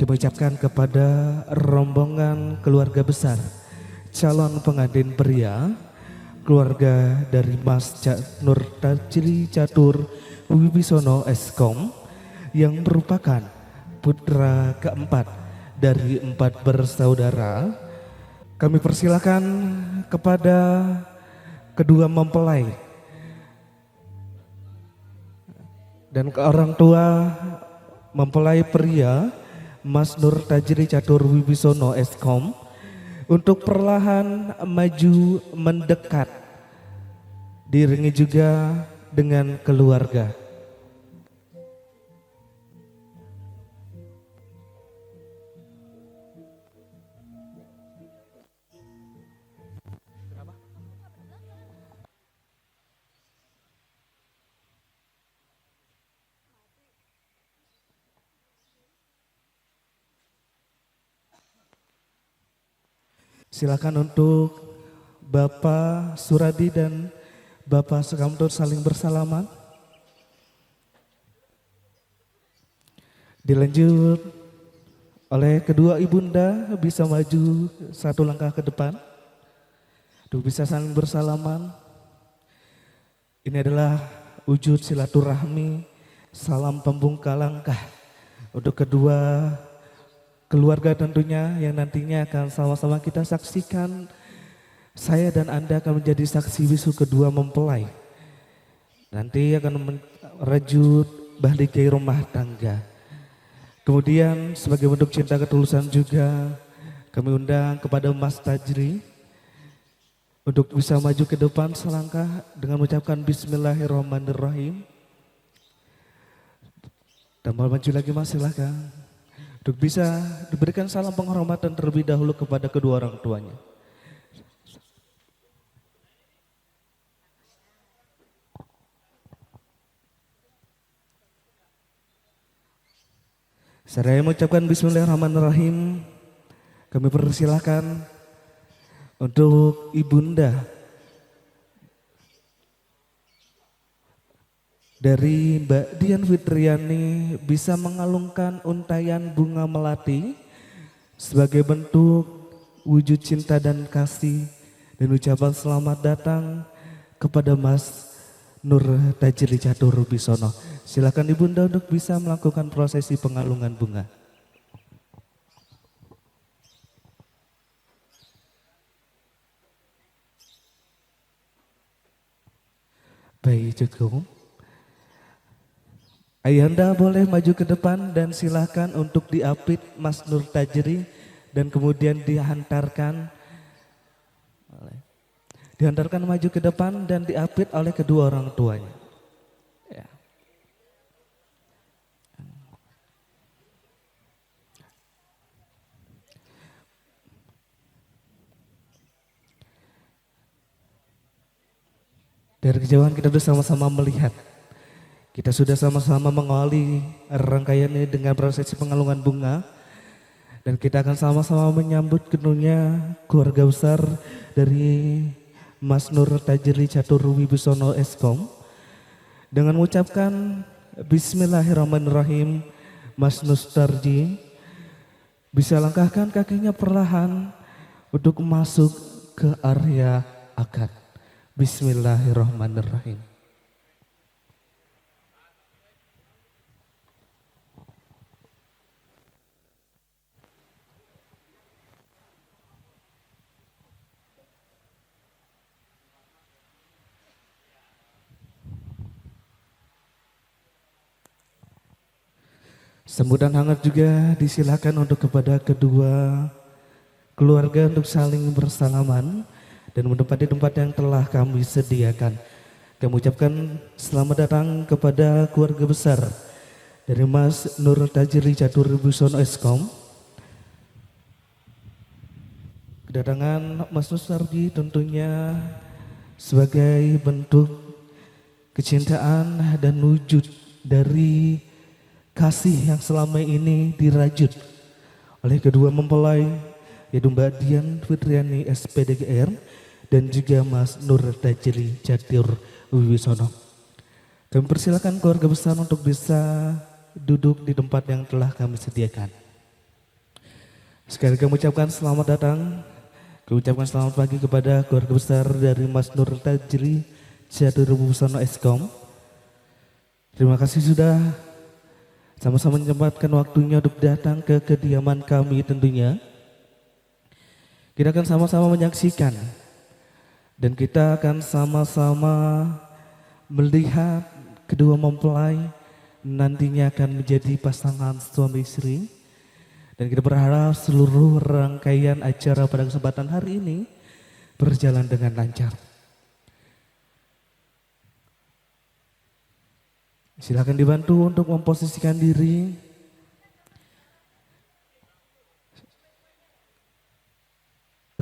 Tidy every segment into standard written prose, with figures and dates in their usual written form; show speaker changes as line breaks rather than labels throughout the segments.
Kami ucapkan kepada rombongan keluarga besar calon pengantin pria, keluarga dari Mas Nur Tajri Catur Wibisono Eskom yang merupakan putra keempat dari 4 bersaudara. Kami persilakan kepada kedua mempelai dan ke orang tua mempelai pria Mas Nur Tajri Catur Wibisono Eskom untuk perlahan maju mendekat, diiringi juga dengan keluarga. Silakan untuk Bapak Suradi dan Bapak Sukamtur saling bersalaman. Dilanjut oleh kedua ibunda bisa maju satu langkah ke depan. Untuk bisa saling bersalaman. Ini adalah wujud silaturahmi, salam pembuka langkah untuk kedua keluarga tentunya yang nantinya akan sama-sama kita saksikan. Saya dan Anda akan menjadi saksi bisu kedua mempelai. Nanti akan merajut balikai rumah tangga. Kemudian sebagai bentuk cinta ketulusan juga kami undang kepada Mas Tajri untuk bisa maju ke depan selangkah dengan mengucapkan Bismillahirrahmanirrahim. Tambah maju lagi Mas, silakan. Untuk bisa diberikan salam penghormatan terlebih dahulu kepada kedua orang tuanya. Saya mengucapkan Bismillahirrahmanirrahim. Kami persilahkan untuk ibunda dari Mbak Dian Fitriani bisa mengalungkan untayan bunga melati sebagai bentuk wujud cinta dan kasih dan ucapan selamat datang kepada Mas Nur Tajri Catur Wibisono. Silakan ibunda untuk bisa melakukan prosesi pengalungan bunga. Baik, cukup. Ayahanda boleh maju ke depan dan silakan untuk diapit Mas Nur Tajri dan kemudian dihantarkan maju ke depan dan diapit oleh kedua orang tuanya. Ya. Dari kejauhan kita bersama-sama melihat. Kita sudah sama-sama mengawali rangkaian ini dengan prosesi pengalungan bunga. Dan kita akan sama-sama menyambut tentunya keluarga besar dari Mas Nur Tajri Catur Wibisono Eskom. Dengan mengucapkan Bismillahirrahmanirrahim, Mas Nur Tajri bisa langkahkan kakinya perlahan untuk masuk ke area akad. Bismillahirrahmanirrahim. Sambutan hangat juga disilakan untuk kepada kedua keluarga untuk saling bersalaman dan menempati tempat yang telah kami sediakan. Kami ucapkan selamat datang kepada keluarga besar dari Mas Nur Tajri Catur Wibisono Eskom. Kedatangan Mas Nur Sargi tentunya sebagai bentuk kecintaan dan wujud dari kasih yang selama ini dirajut oleh kedua mempelai yaitu Mbak Dian Fitriani SPDGR dan juga Mas Nur Tajri Catur Wibisono. Kami persilakan keluarga besar untuk bisa duduk di tempat yang telah kami sediakan. Sekali lagi mengucapkan selamat datang, mengucapkan selamat pagi kepada keluarga besar dari Mas Nur Tajri Catur Wibisono Eskom. Terima kasih sudah sama-sama menyempatkan waktunya untuk datang ke kediaman kami tentunya. Kita akan sama-sama menyaksikan dan kita akan sama-sama melihat kedua mempelai nantinya akan menjadi pasangan suami istri. Dan kita berharap seluruh rangkaian acara pada kesempatan hari ini berjalan dengan lancar. Silakan dibantu untuk memposisikan diri.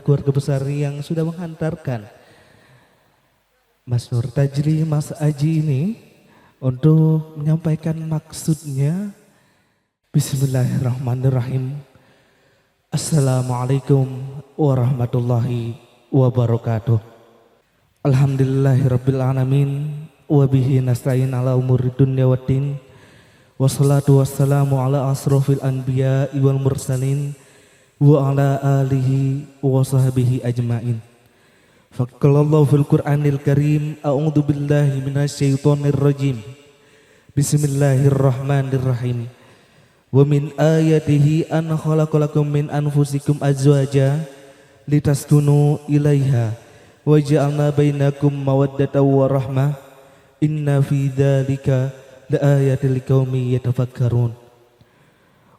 Keluarga besar yang sudah menghantarkan Mas Nur Tajri, Mas Aji ini untuk menyampaikan maksudnya. Bismillahirrahmanirrahim. Assalamualaikum warahmatullahi wabarakatuh. Alhamdulillahirabbil alamin wa bihi nasta'in ala umuri dunya waddin. Wassalatu wassalamu ala asrofil anbiya wal mursalin wa ala alihi wa sahbihi ajmain. Faqalallahu fil Qur'anil Karim, a'udzu billahi minasyaitonir rajim. Bismillahirrahmanirrahim. Wa min ayatihi an khalaqalakum min anfusikum azwaja litaskunu ilaiha wa ja'alna bainakum mawaddatan wa rahmah inna fi dzalika laayatil liqaumin yatafakkarun.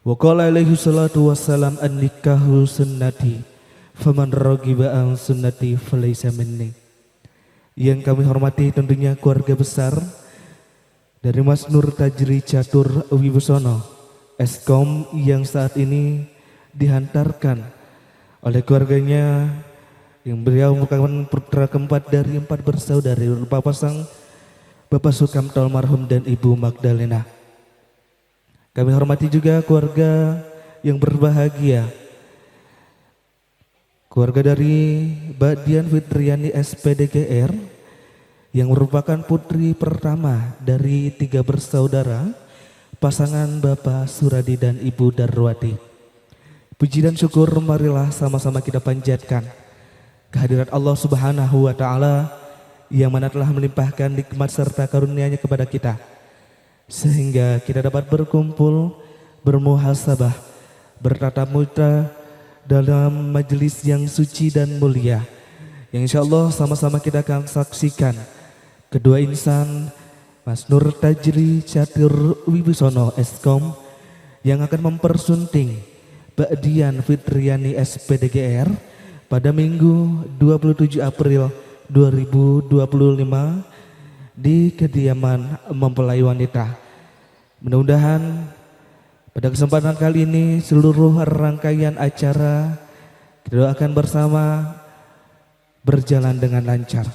Wa qala alaihi salatu wassalam an-nikahu sunnati faman raghiba an sunnati falaysa minni. Yang kami hormati tentunya keluarga besar dari Mas Nur Tajri Catur Wibisono Eskom yang saat ini dihantarkan oleh keluarganya yang beliau merupakan putra keempat dari 4 bersaudari berupa pasang Bapak Sukamto almarhum dan Ibu Magdalena. Kami hormati juga keluarga yang berbahagia, keluarga dari Mbak Dian Fitriani SPDGR yang merupakan putri pertama dari 3 bersaudara pasangan Bapak Suradi dan Ibu Darwati. Puji dan syukur marilah sama-sama kita panjatkan kehadirat Allah Subhanahu wa taala yang mana telah melimpahkan nikmat serta karunia-Nya kepada kita sehingga kita dapat berkumpul, bermuhasabah, bertatap muka dalam majelis yang suci dan mulia yang insyaallah sama-sama kita akan saksikan kedua insan Mas Nur Tajri Catur Wibisono Eskom yang akan mempersunting Mbak Dian Fitriani SPDGR pada Minggu 27 April 2025 di kediaman mempelai wanita. Mudah-mudahan pada kesempatan kali ini seluruh rangkaian acara kita doakan bersama berjalan dengan lancar.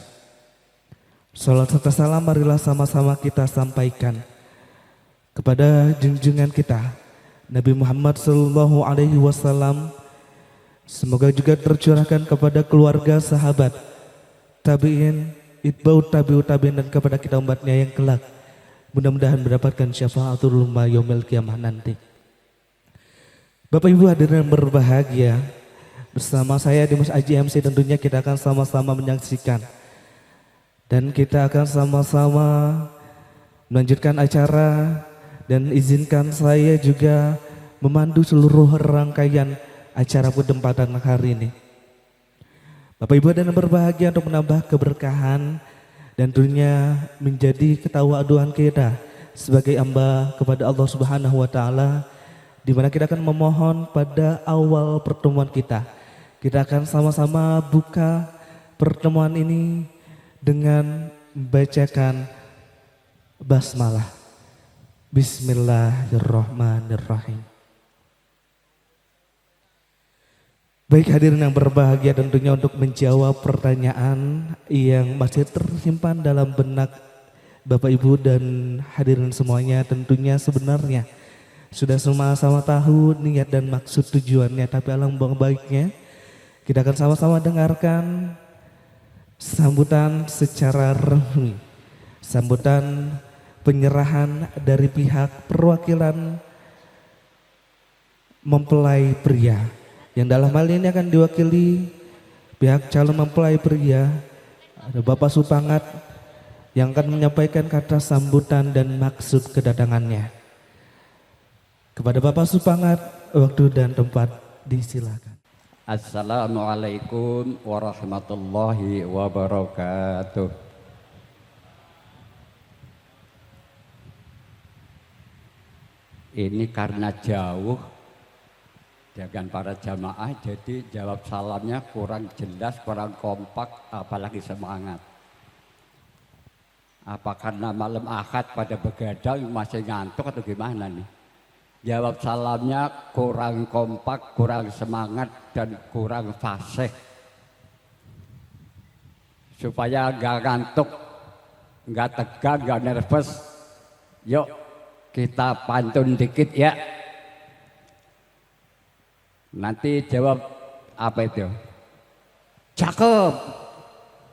Salat serta salam marilah sama-sama kita sampaikan kepada junjungan kita Nabi Muhammad sallallahu alaihi wasallam. Semoga juga tercurahkan kepada keluarga, sahabat, tabi'in, itba'ut tabi'ut tabi'in dan kepada kita umatnya yang kelak mudah-mudahan mendapatkan syafaatul umma yaumil qiyamah nanti. Bapak Ibu hadirin yang berbahagia, bersama saya di Mas Aji MC tentunya kita akan sama-sama menyaksikan dan kita akan sama-sama melanjutkan acara dan izinkan saya juga memandu seluruh rangkaian acara penempatan hari ini. Bapak Ibu dan berbahagia untuk menambah keberkahan dan tentunya menjadi ketawaduan kita sebagai hamba kepada Allah Subhanahu wa taala di mana kita akan memohon pada awal pertemuan kita. Kita akan sama-sama buka pertemuan ini dengan membacakan basmalah. Bismillahirrahmanirrahim. Baik hadirin yang berbahagia, tentunya untuk menjawab pertanyaan yang masih tersimpan dalam benak Bapak Ibu dan hadirin semuanya, tentunya sebenarnya sudah sama-sama tahu niat dan maksud tujuannya, tapi alangkah baiknya kita akan sama-sama dengarkan sambutan secara resmi, sambutan penyerahan dari pihak perwakilan mempelai pria yang dalam hal ini akan diwakili pihak calon mempelai pria. Ada Bapak Supangat yang akan menyampaikan kata sambutan dan maksud kedatangannya. Kepada Bapak Supangat, waktu dan tempat disilakan.
Assalamualaikum warahmatullahi wabarakatuh. Ini karena jauh dengan para jamaah, jadi jawab salamnya kurang jelas, kurang kompak, apalagi semangat. Apa karena malam Ahad pada begadang masih ngantuk atau gimana nih? Jawab salamnya kurang kompak, kurang semangat, dan kurang fasih. Supaya gak ngantuk, gak tegang, gak nervous, yuk kita pantun dikit ya. Nanti jawab apa itu? Cakep.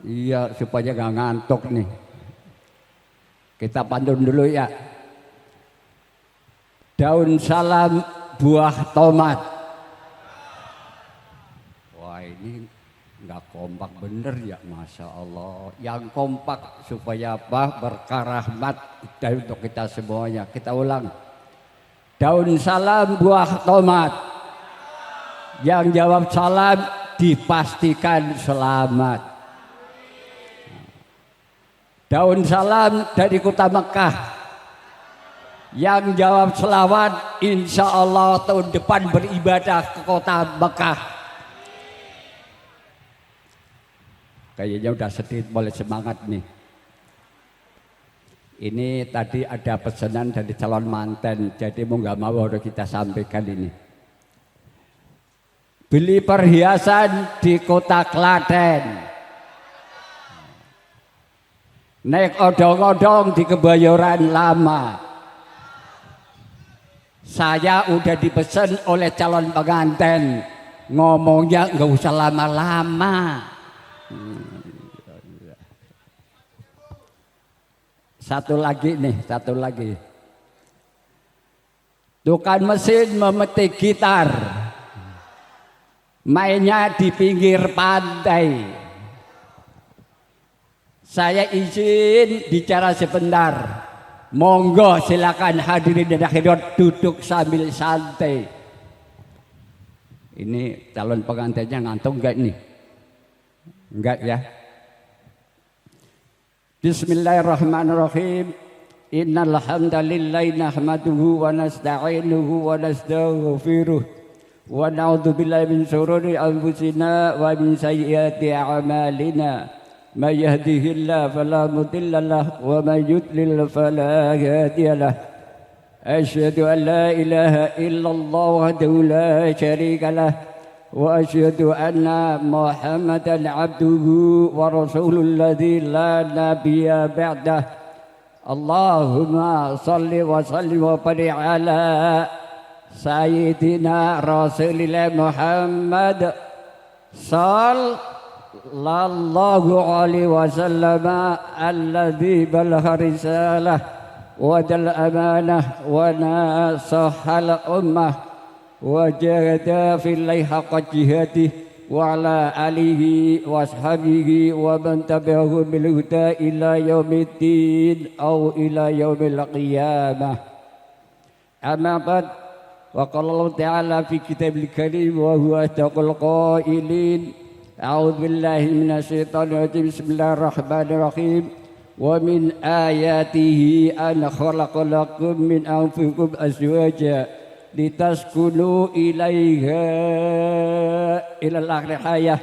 Iya, supaya gak ngantuk nih. Kita pantun dulu ya. Daun salam buah tomat. Wah, ini nggak kompak bener ya, Masya Allah. Yang kompak supaya apa? Berkah rahmat dan untuk kita semuanya. Kita ulang. Daun salam buah tomat. Yang jawab salam dipastikan selamat. Daun salam dari kota Mekah. Yang jawab selawat, insya Allah tahun depan beribadah ke kota Mekah. Kayaknya udah sedikit mulai semangat nih. Ini tadi ada pesanan dari calon manten, jadi mau nggak mau harus kita sampaikan ini. Beli perhiasan di kota Klaten. Naik odong-odong di Kebayoran Lama. Saya udah dipesan oleh calon pengantin, ngomongnya nggak usah lama-lama. Satu lagi nih, satu lagi. Tukang mesin memetik gitar, mainnya di pinggir pantai. Saya izin bicara sebentar. Monggo silakan hadirin dan hadirat duduk sambil santai. Ini calon pengantinnya ngantuk enggak nih? Enggak ya? Bismillahirrahmanirrahim. Innal hamdalillahi nahmaduhu wa nasta'inuhu wa nastaghfiruh wa na'udzubillahi min shururi anfusina wa min sayyiati a'malina. من يهده الله فلا مضل له ومن يضلل فلا هادي له أشهد أن لا إله إلا الله وحده لا شريك له وأشهد أن محمدا عبده ورسوله الذي لا نبي بعده اللهم صل وسلم وبارك على سيدنا رسول الله محمد sallallahu alaihi wasallam alladzi balagha risalah wa dal amanah wa nasahal ummah wa jahada fillahi haqqa jihadih wa ala alihi wa ashabihi wa man tabi'ahum bil huda ila yaumiddin aw ila yaumil qiyamah. Amma ba'd, wa qala Allah ta'ala fi kitabil karim wa huwa taqul qailin. أعوذ بالله من الشيطان الرجيم بسم الله الرحمن الرحيم ومن آياته أن خلق لكم من أنفسكم أزواجا لتسكنوا إليها إلى الآخر الآية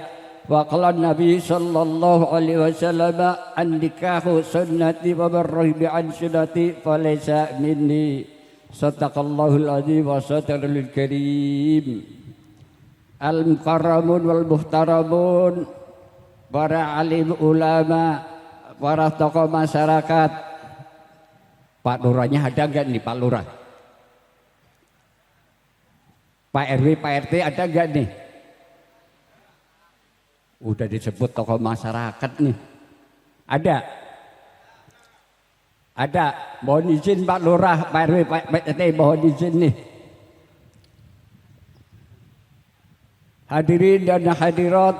وقال النبي صلى الله عليه وسلم النكاح سنتي ومن رغب عن سنتي فليس مني صدق الله العظيم وصدق الكريم. Al-mukarramun wal muhtaramun, para alim ulama, para tokoh masyarakat. Pak Lurahnya ada enggak nih Pak Lurah? Pak RW, Pak RT ada enggak nih? Udah disebut tokoh masyarakat nih. Ada? Ada. Mohon izin Pak Lurah, Pak RW, Pak RT, mohon izin nih. hadirin dan hadirat,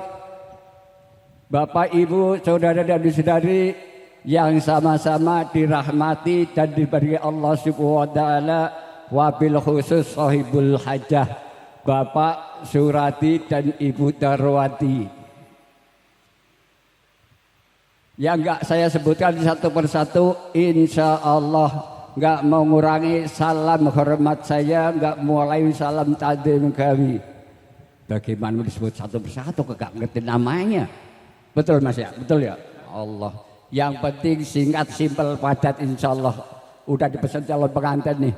Bapak, Ibu, saudara dan saudari yang sama-sama dirahmati dan diberi Allah Subhanahu wa taala, wabil khusus sahibul hajah, Bapak Surati dan Ibu Darwati. Yang enggak saya sebutkan satu persatu, insya Allah enggak mengurangi salam hormat saya, enggak mulai salam takdim kami. Bagaimana disebut satu persatu, enggak ngerti namanya. Betul Mas ya, betul ya. Allah. Yang penting singkat, simpel, padat, insya Allah. Udah dipesan calon pengantin nih.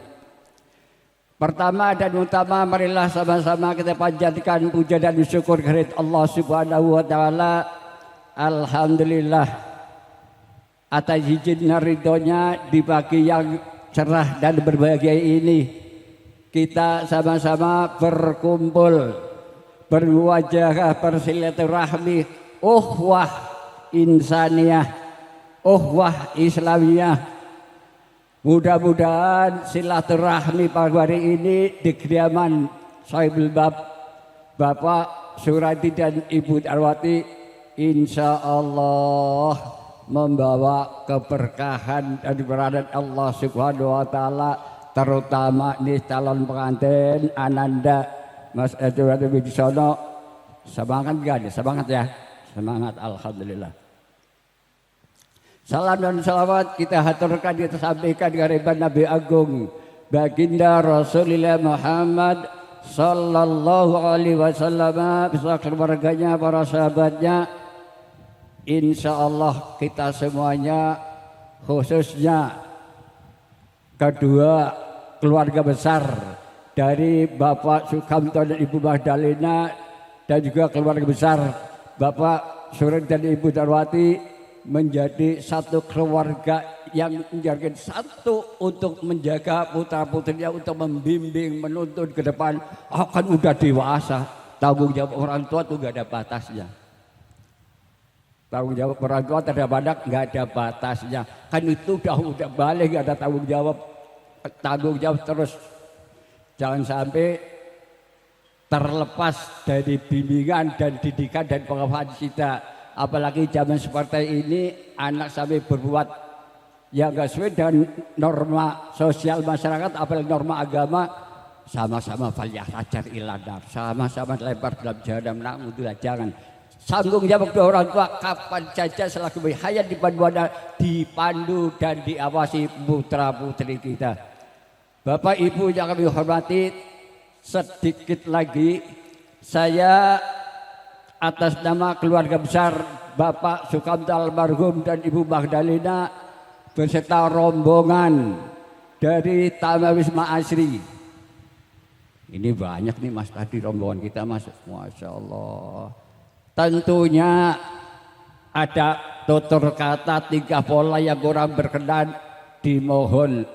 Pertama dan utama, marilah sama-sama kita panjatkan puja dan syukur kehadirat Allah Subhanahu wa taala. Alhamdulillah atas izin dan ridhonya di pagi yang cerah dan berbahagia ini, kita sama-sama berkumpul, berwajah bersilaturahmi, uhwah insaniyah, uhwah islamiyah. Mudah-mudahan silaturahmi pada hari ini di kediaman Sahibul Bab Bapak Surati dan Ibu Darwati, insya Allah membawa keberkahan dan keberadaan Allah Subhanahu wa taala, terutama nih calon pengantin Ananda Mas Edward Wibisono. Semangat gak? Semangat ya. Semangat, alhamdulillah. Salam dan salawat kita haturkan, kita sampaikan kepada Nabi Agung Baginda Rasulullah Muhammad sallallahu alaihi wasallam, beserta keluarganya, para sahabatnya. Insya Allah kita semuanya, khususnya kedua keluarga besar dari Bapak Sukamto dan Ibu Magdalena, dan juga keluarga besar Bapak Surati dan Ibu Darwati, menjadi satu keluarga yang menjadi satu untuk menjaga putra-putrinya, untuk membimbing, menuntun ke depan. Kan udah dewasa, tanggung jawab orang tua tuh gak ada batasnya. Tanggung jawab orang tua terhadap anak gak ada batasnya. Kan itu udah balik, gak ada tanggung jawab terus. Jangan sampai terlepas dari bimbingan dan didikan dan pengawasan kita. Apalagi zaman seperti ini, anak sampai berbuat yang gak sesuai dengan norma sosial masyarakat, apalagi norma agama. Sama-sama falyahajar iladar, sama-sama lebar dalam jahanam, naudzubillah. Jangan sanggung jawab kedua orang tua kapan saja selagi berhayat dipandu dan diawasi putra-putri kita. Bapak Ibu yang kami hormati, sedikit lagi saya atas nama keluarga besar Bapak Sukamto almarhum dan Ibu Magdalena beserta rombongan dari Taman Wisma Asri. Ini banyak nih Mas tadi rombongan kita Mas, Masya Allah. Tentunya ada tutur kata, tingkah pola yang kurang berkenan, dimohon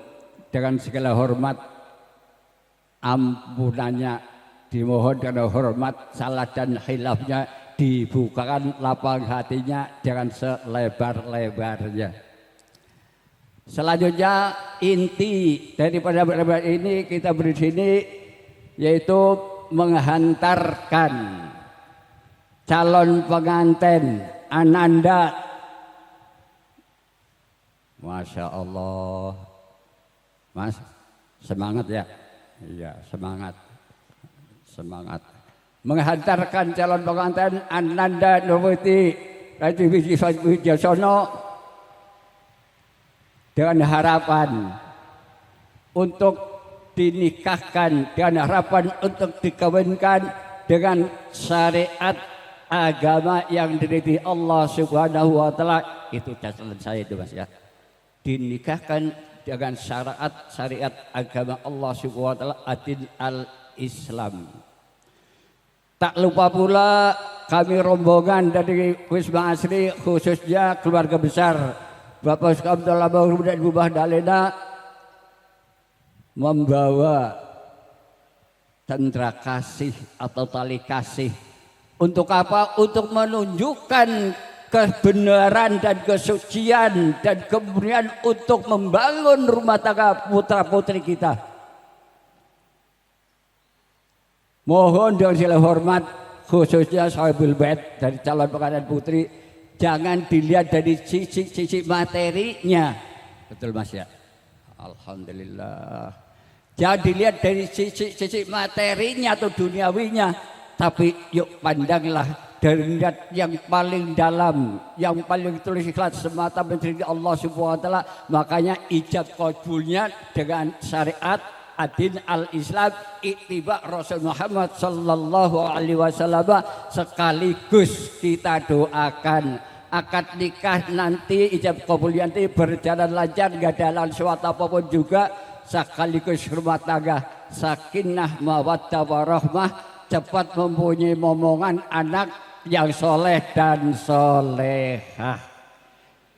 dengan segala hormat ampunannya, dimohon dengan hormat salah dan khilafnya, dibukakan lapang hatinya jangan selebar-lebarnya. Selanjutnya inti daripada pertemuan ini kita beri sini, yaitu menghantarkan calon pengantin Ananda. Masya Allah, Mas, semangat ya. Iya, semangat. Semangat. Menghantarkan calon pengantin Ananda Nurwati Ratu Wibisono dengan harapan untuk dinikahkan, dengan harapan untuk dikawinkan dengan syariat agama yang diridhai Allah Subhanahu wa taala. Itu catatan saya itu Mas ya. Dinikahkan dengan syariat agama Allah Subhanahu wa taala, adin al-Islam. Tak lupa pula kami rombongan dari Wisma Asri, khususnya keluarga besar Bapak Sukamto almarhum dan Ibu Magdalena, membawa tentara kasih atau tali kasih. Untuk apa? Untuk menunjukkan kebenaran dan kesucian dan kemudian untuk membangun rumah tangga putra putri kita. Mohon dengan segala hormat, khususnya Sahibul Bait dari calon pengantin putri, jangan dilihat dari sisi materinya. Betul Mas ya? Alhamdulillah. Jangan dilihat dari sisi materinya atau duniawinya, tapi yuk pandanglah dari niat yang paling dalam, yang paling tulus ikhlas semata mencari Allah Subhanahu wa taala. Makanya ijab qabulnya dengan syariat adin al-Islam ittiba Rasul Muhammad sallallahu alaihi wasallam, sekaligus kita doakan akad nikah nanti, ijab qabul nanti berjalan lancar, enggak ada halangan suatu apapun juga, sekaligus rumah tangga sakinah mawaddah warahmah, cepat mempunyai momongan anak yang soleh dan solehah.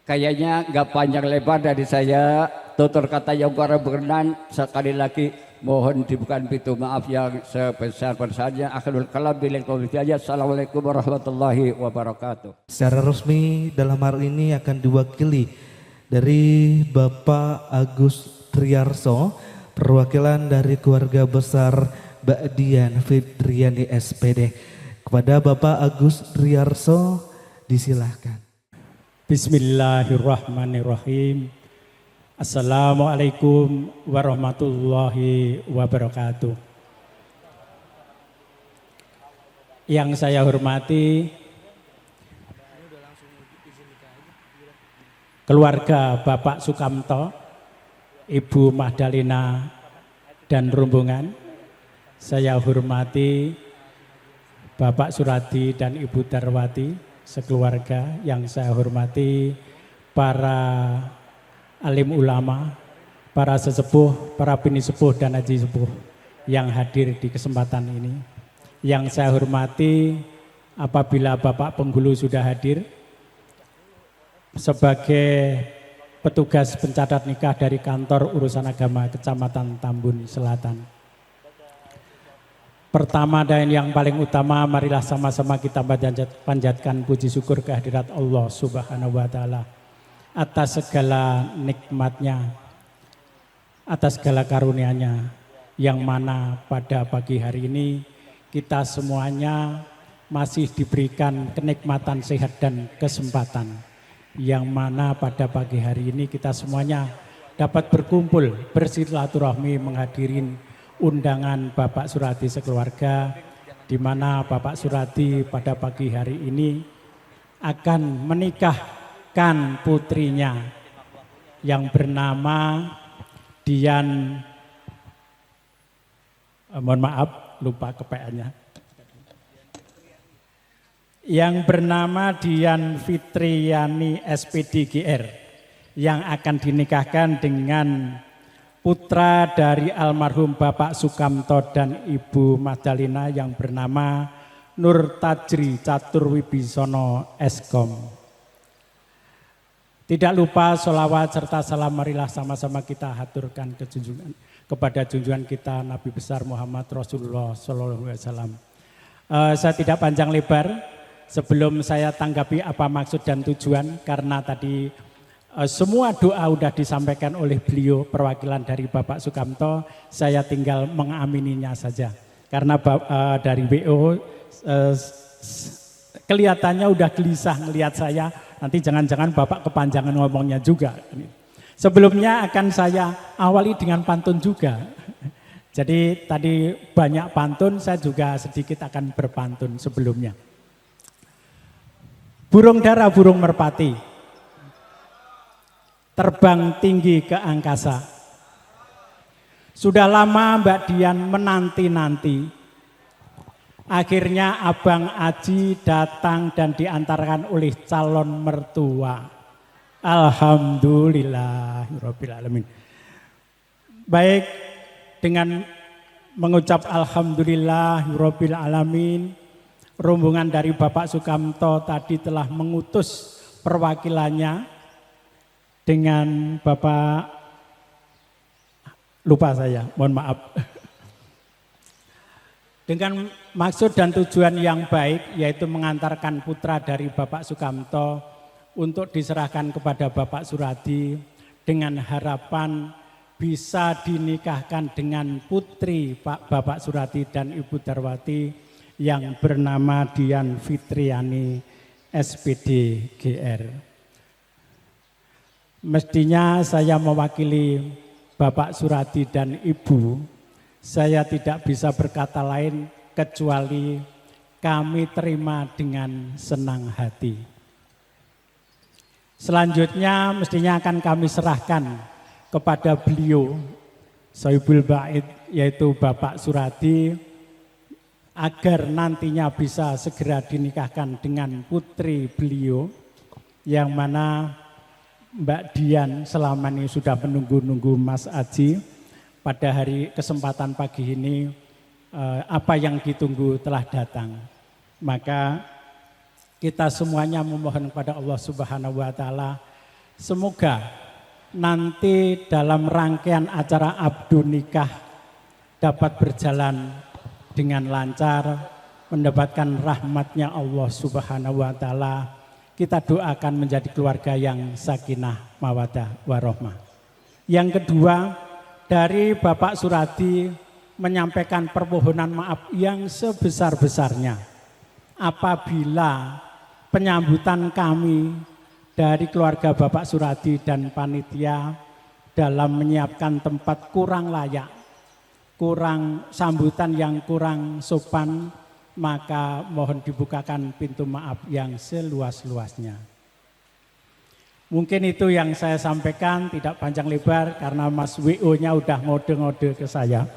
Kayaknya nggak panjang lebar dari saya, tutur kata yang kurang berkenan. Sekali lagi mohon dibukakan pintu maaf yang sebesar-besarnya. Akhirul kalam bilal qaul hidayah. Assalamualaikum warahmatullahi wabarakatuh.
Secara resmi dalam hari ini akan diwakili dari Bapak Agus Triarso, perwakilan dari keluarga besar Ba'dian Fitriani SPD. Kepada Bapak Agus Triarso disilahkan.
Bismillahirrahmanirrahim. Assalamualaikum warahmatullahi wabarakatuh. Yang saya hormati keluarga Bapak Sukamto, Ibu Mahdalina dan rombongan. Saya hormati Bapak Suradi dan Ibu Darwati sekeluarga. Yang saya hormati para alim ulama, para sesepuh, para bini sepuh dan haji sepuh yang hadir di kesempatan ini. Yang saya hormati apabila Bapak Penghulu sudah hadir sebagai petugas pencatat nikah dari Kantor Urusan Agama Kecamatan Tambun Selatan. Pertama dan yang paling utama, marilah sama-sama kita panjatkan puji syukur kehadirat Allah Subhanahu wa taala atas segala nikmatnya, atas segala karunia-Nya, yang mana pada pagi hari ini kita semuanya masih diberikan kenikmatan sehat dan kesempatan, yang mana pada pagi hari ini kita semuanya dapat berkumpul bersilaturahmi menghadirin undangan Bapak Suradi sekeluarga, di mana Bapak Suradi pada pagi hari ini akan menikahkan putrinya yang bernama Dian, mohon maaf lupa kepeannya, yang bernama Dian Fitriani SPD GR, yang akan dinikahkan dengan putra dari almarhum Bapak Sukamto dan Ibu Mahdalina yang bernama Nur Tajri Catur Wibisono Eskom. Tidak lupa sholawat serta salam marilah sama-sama kita haturkan kepada junjungan kita Nabi besar Muhammad Rasulullah Sallallahu Alaihi Wasallam. Saya tidak panjang lebar sebelum saya tanggapi apa maksud dan tujuan, karena tadi semua doa sudah disampaikan oleh beliau perwakilan dari Bapak Sukamto. Saya tinggal mengamininya saja. Karena dari WO kelihatannya udah gelisah ngelihat saya. Nanti jangan-jangan Bapak kepanjangan ngomongnya juga. Sebelumnya akan saya awali dengan pantun juga. Jadi tadi banyak pantun, saya juga sedikit akan berpantun sebelumnya. Burung dara burung merpati, terbang tinggi ke angkasa. Sudah lama Mbak Dian menanti-nanti. Akhirnya Abang Aji datang dan diantarkan oleh calon mertua. Alhamdulillahirabbil alamin. Baik, dengan mengucap alhamdulillahirabbil alamin, rombongan dari Bapak Sukamto tadi telah mengutus perwakilannya dengan Bapak, lupa saya, mohon maaf. Dengan maksud dan tujuan yang baik, yaitu mengantarkan putra dari Bapak Sukamto untuk diserahkan kepada Bapak Suradi dengan harapan bisa dinikahkan dengan putri Bapak Suradi dan Ibu Darwati yang bernama Dian Fitriani SPD GR. Mestinya saya mewakili Bapak Suradi dan Ibu, saya tidak bisa berkata lain kecuali kami terima dengan senang hati. Selanjutnya mestinya akan kami serahkan kepada beliau, Sohibul Bait, yaitu Bapak Suradi, agar nantinya bisa segera dinikahkan dengan putri beliau, yang mana Mbak Dian selama ini sudah menunggu-nunggu Mas Aji. Pada hari kesempatan pagi ini apa yang ditunggu telah datang. Maka kita semuanya memohon kepada Allah Subhanahu wa taala, semoga nanti dalam rangkaian acara abdu nikah dapat berjalan dengan lancar, mendapatkan rahmatnya Allah Subhanahu wa taala. Kita doakan menjadi keluarga yang sakinah, mawaddah, warahmah. Yang kedua, dari Bapak Suradi menyampaikan permohonan maaf yang sebesar-besarnya apabila penyambutan kami dari keluarga Bapak Suradi dan panitia dalam menyiapkan tempat kurang layak, kurang sambutan yang kurang sopan, maka mohon dibukakan pintu maaf yang seluas-luasnya. Mungkin itu yang saya sampaikan, tidak panjang lebar karena Mas WO-nya udah ngode-ngode ke saya.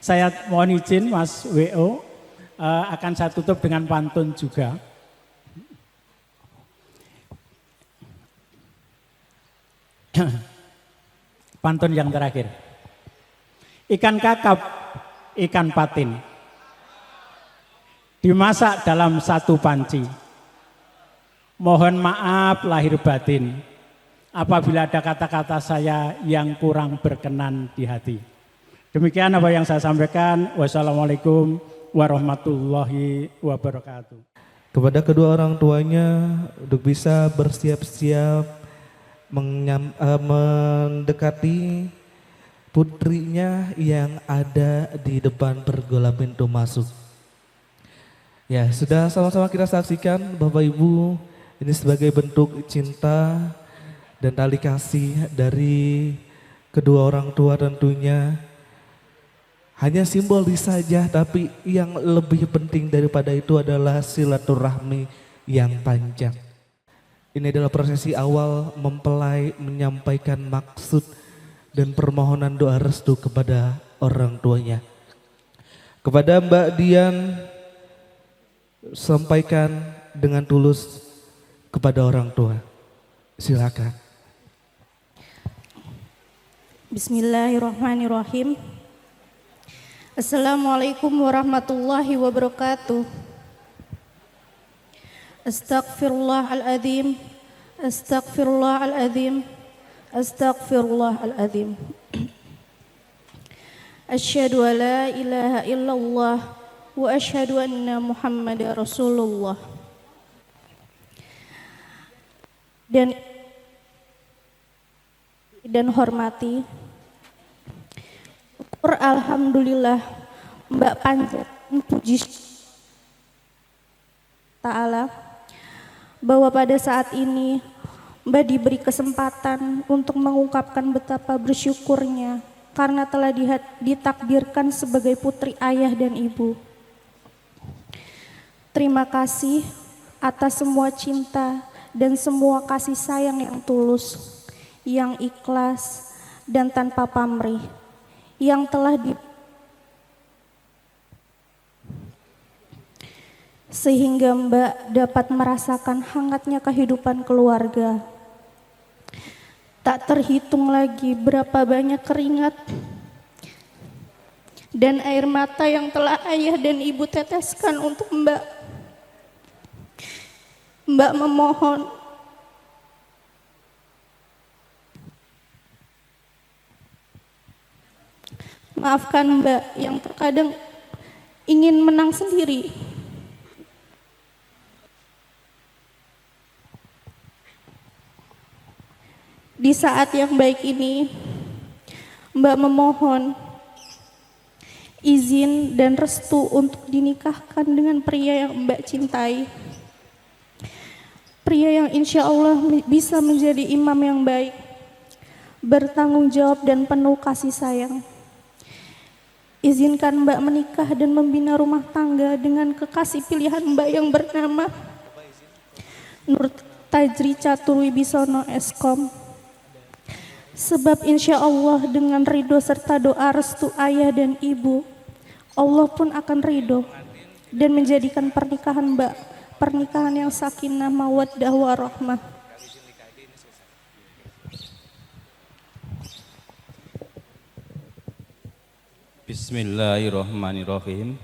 Saya mohon izin Mas WO, akan saya tutup dengan pantun juga. Pantun yang terakhir. Ikan kakap, ikan patin, dimasak dalam satu panci. Mohon maaf lahir batin apabila ada kata-kata saya yang kurang berkenan di hati. Demikian apa yang saya sampaikan. Wassalamualaikum warahmatullahi wabarakatuh.
Kepada kedua orang tuanya untuk bisa bersiap-siap mendekati putrinya yang ada di depan pergola pintu masuk. Ya, sudah sama-sama kita saksikan Bapak Ibu, ini sebagai bentuk cinta dan tali kasih dari kedua orang tua tentunya. Hanya simbol saja, tapi yang lebih penting daripada itu adalah silaturahmi yang panjang. Ini adalah prosesi awal mempelai menyampaikan maksud dan permohonan doa restu kepada orang tuanya. Kepada Mbak Dian, sampaikan dengan tulus kepada orang tua. Silakan.
Bismillahirrahmanirrahim. Assalamualaikum warahmatullahi wabarakatuh. Astaghfirullahaladzim, astaghfirullahaladzim, astaghfirullahaladzim. Asyhadu an la ilaha illallah wa asyhadu anna Muhammadar Rasulullah. Dan hormati, alhamdulillah Mbak Panjat puji Ta'ala bahwa pada saat ini Mbak diberi kesempatan untuk mengungkapkan betapa bersyukurnya karena telah ditakdirkan sebagai putri ayah dan ibu. Terima kasih atas semua cinta dan semua kasih sayang yang tulus, yang ikhlas dan tanpa pamrih, yang telah sehingga Mbak dapat merasakan hangatnya kehidupan keluarga. Tak terhitung lagi berapa banyak keringat dan air mata yang telah ayah dan ibu teteskan untuk Mbak. Mbak memohon maafkan Mbak yang terkadang ingin menang sendiri. Di saat yang baik ini, Mbak memohon izin dan restu untuk dinikahkan dengan pria yang Mbak cintai. Pria yang insya Allah bisa menjadi imam yang baik, bertanggung jawab dan penuh kasih sayang. Izinkan Mbak menikah dan membina rumah tangga dengan kekasih pilihan Mbak yang bernama Nur Tajri Catur Wibisono Eskom. Sebab insya Allah dengan ridho serta doa restu ayah dan ibu, Allah pun akan ridho dan menjadikan pernikahan Mbak pernikahan yang sakinah mawaddah warahmah.
Bismillahirrahmanirrahim.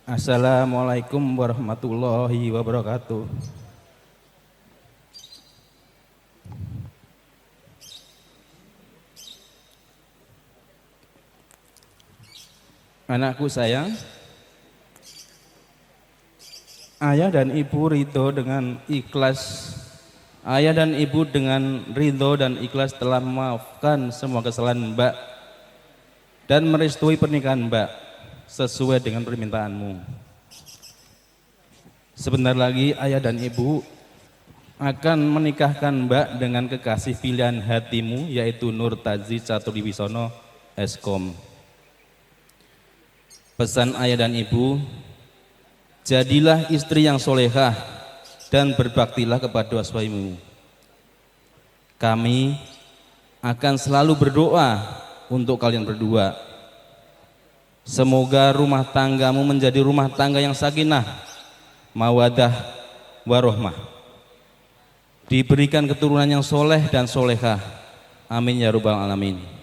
Assalamualaikum warahmatullahi wabarakatuh. Anakku sayang, ayah dan ibu ridho dengan ikhlas. Ayah dan ibu dengan ridho dan ikhlas telah memaafkan semua kesalahan Mbak dan merestui pernikahan Mbak sesuai dengan permintaanmu. Sebentar lagi ayah dan ibu akan menikahkan Mbak dengan kekasih pilihan hatimu, yaitu Nur Tajri Catur Wibisono Eskom. Pesan ayah dan ibu, jadilah istri yang solehah dan berbaktilah kepada suamimu. Kami akan selalu berdoa untuk kalian berdua. Semoga rumah tanggamu menjadi rumah tangga yang sakinah, mawadah, warohmah. Diberikan keturunan yang soleh dan solehah. Amin ya rabbal alamin.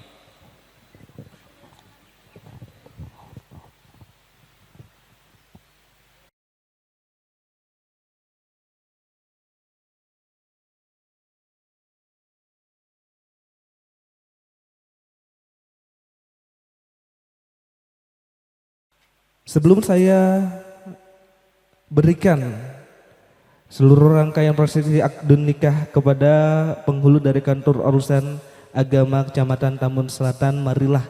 Sebelum saya berikan seluruh rangkaian prosesi akad nikah kepada penghulu dari kantor urusan agama Kecamatan Tambun Selatan, marilah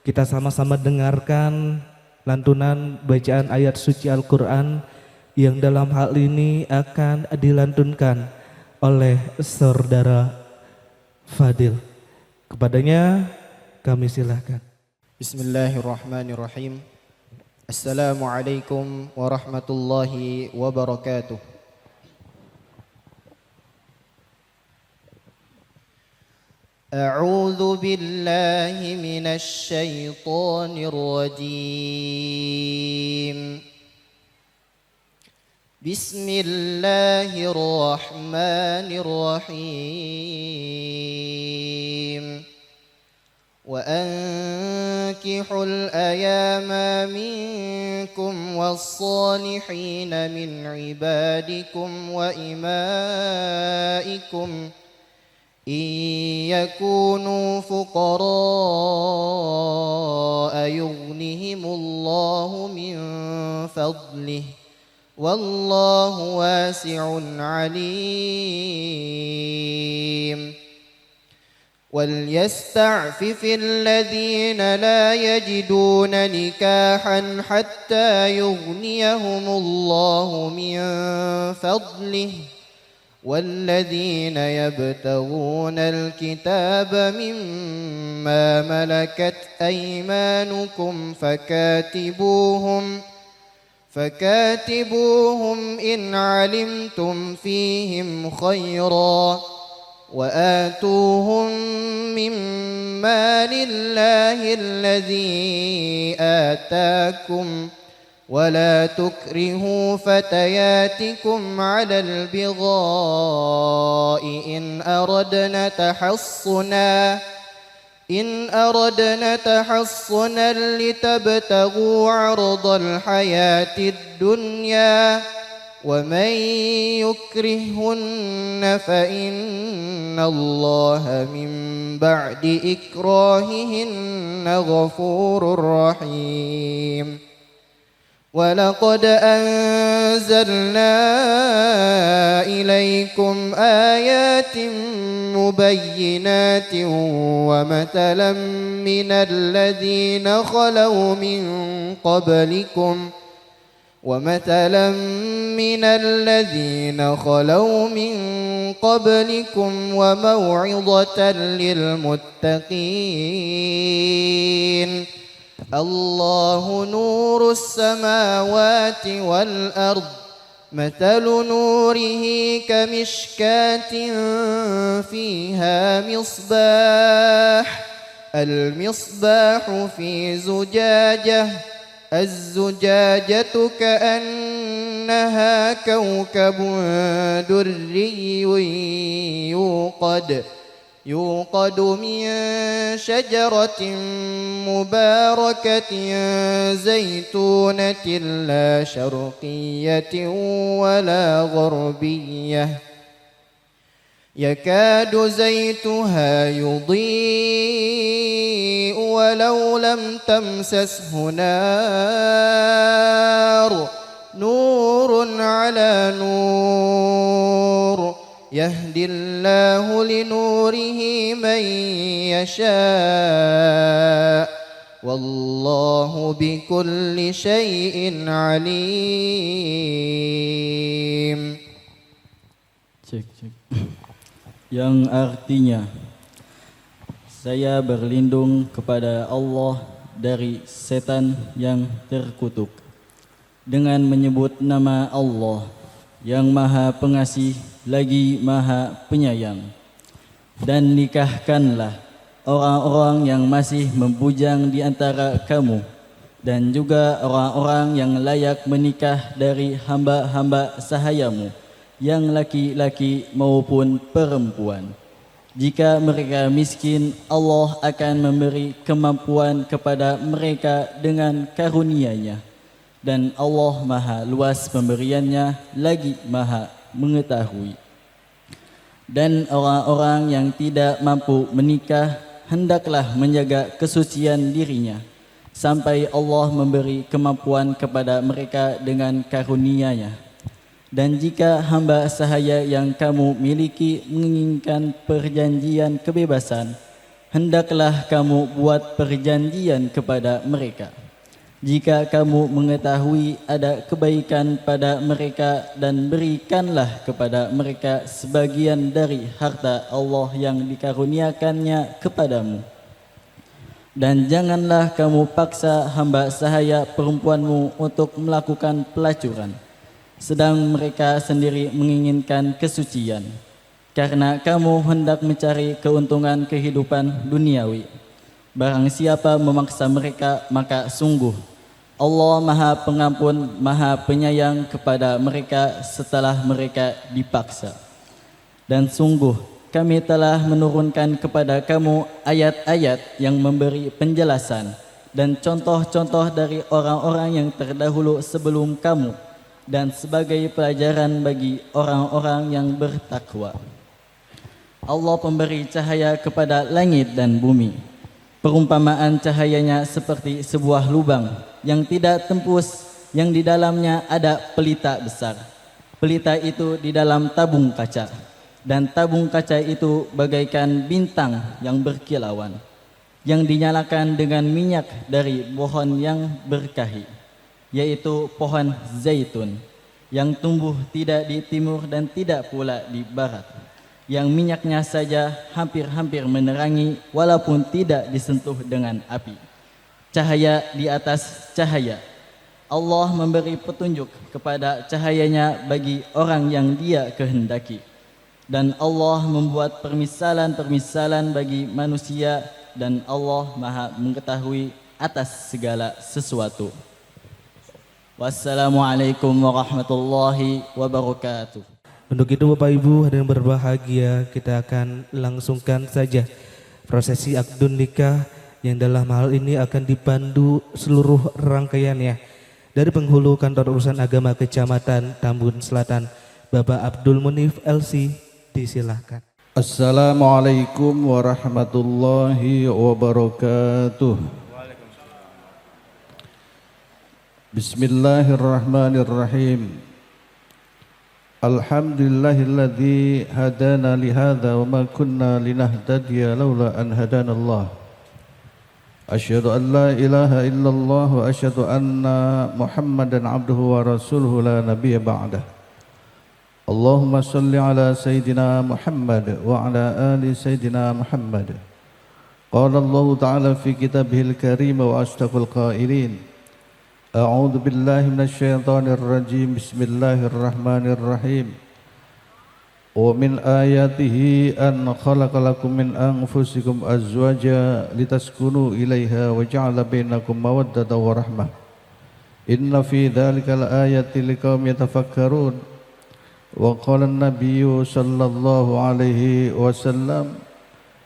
kita sama-sama dengarkan lantunan bacaan ayat suci Al-Quran yang dalam hal ini akan dilantunkan oleh saudara Fadil. Kepadanya kami silakan.
Bismillahirrahmanirrahim. Assalamualaikum warahmatullahi wabarakatuh. A'udzu billahi minasy syaithanir rajim. Bismillahirrahmanirrahim. وأنكحوا الأيام منكم والصالحين من عبادكم وإمائكم إن يكونوا فقراء يغنهم الله من فضله والله واسع عليم. وليستعفف الذين لا يجدون نكاحا حتى يغنيهم الله من فضله والذين يبتغون الكتاب مما ملكت أيمانكم فكاتبوهم إن علمتم فيهم خيرا وآتوهم مما لله الذي آتاكم ولا تكرهوا فتياتكم على البغاء إن أردنا تحصنا لتبتغوا عرض الحياة الدنيا ومن يكرهن فإن الله من بعد إكراههن غفور رحيم. ولقد أنزلنا إليكم آيات مبينات ومثلا من الذين خلوا من قبلكم وموعظة للمتقين الله نور السماوات والأرض مثل نوره كمشكاة فيها المصباح في زجاجة الزجاجة كأنها كوكب دري يوقد من شجرة مباركة زيتونة لا شرقية ولا غربية يكاد زيتها يضيء ولو لم تمسسه نار نور على نور يهدي الله لنوره من يشاء والله بكل شيء عليم.
Cek. Yang artinya, saya berlindung kepada Allah dari setan yang terkutuk dengan menyebut nama Allah yang Maha Pengasih lagi Maha Penyayang. Dan nikahkanlah orang-orang yang masih membujang di antara kamu dan juga orang-orang yang layak menikah dari hamba-hamba sahayamu yang laki-laki maupun perempuan. Jika mereka miskin, Allah akan memberi kemampuan kepada mereka dengan karunia-Nya. Dan Allah Maha luas pemberiannya, lagi Maha mengetahui. Dan orang-orang yang tidak mampu menikah, hendaklah menjaga kesucian dirinya, sampai Allah memberi kemampuan kepada mereka dengan karunia-Nya. Dan jika hamba sahaya yang kamu miliki menginginkan perjanjian kebebasan, hendaklah kamu buat perjanjian kepada mereka. Jika kamu mengetahui ada kebaikan pada mereka, dan berikanlah kepada mereka sebagian dari harta Allah yang dikaruniakannya kepadamu. Dan janganlah kamu paksa hamba sahaya perempuanmu untuk melakukan pelacuran, sedang mereka sendiri menginginkan kesucian, karena kamu hendak mencari keuntungan kehidupan duniawi. Barang siapa memaksa mereka, maka sungguh Allah Maha Pengampun, Maha Penyayang kepada mereka setelah mereka dipaksa. Dan sungguh kami telah menurunkan kepada kamu ayat-ayat yang memberi penjelasan dan contoh-contoh dari orang-orang yang terdahulu sebelum kamu, dan sebagai pelajaran bagi orang-orang yang bertakwa. Allah pemberi cahaya kepada langit dan bumi. Perumpamaan cahayanya seperti sebuah lubang yang tidak tembus, yang di dalamnya ada pelita besar. Pelita itu di dalam tabung kaca, dan tabung kaca itu bagaikan bintang yang berkilauan, yang dinyalakan dengan minyak dari pohon yang berkahi, yaitu pohon zaitun, yang tumbuh tidak di timur dan tidak pula di barat, yang minyaknya saja hampir-hampir menerangi walaupun tidak disentuh dengan api. Cahaya di atas cahaya. Allah memberi petunjuk kepada cahayanya bagi orang yang Dia kehendaki. Dan Allah membuat permisalan-permisalan bagi manusia, dan Allah Maha mengetahui atas segala sesuatu. Wassalamualaikum warahmatullahi wabarakatuh.
Untuk itu Bapak Ibu hadirin berbahagia, kita akan langsungkan saja prosesi akdun nikah yang dalam hal ini akan dipandu seluruh rangkaiannya dari penghulu Kantor Urusan Agama Kecamatan Tambun Selatan, Bapak Abdul Munif LC, disilahkan.
Assalamualaikum warahmatullahi wabarakatuh. Bismillahirrahmanirrahim. Alhamdulillahilladzi hadana lihadza wa ma kunna linahtadiya laula an hadanallah. Asyhadu an la ilaha illallah wa asyhadu anna Muhammadan abduhu wa rasuluhu la nabiyya ba'dah. Allahumma salli ala Sayyidina Muhammad wa ala ali Sayyidina Muhammad. Qala Allah Ta'ala fi kitabihil karim wa asdaqul qailin. A'udzu billahi minasy syaithanir rajim. Bismillahirrahmanirrahim. Wa min ayatihi an khalaqalakum min anfusikum azwaja litaskunu ilaiha wa ja'ala bainakum mawaddatan wa rahmah. Inna fi dzalika laayatin liqaumin yatafakkarun. Wa qala an-nabiyyu sallallahu alaihi wasallam,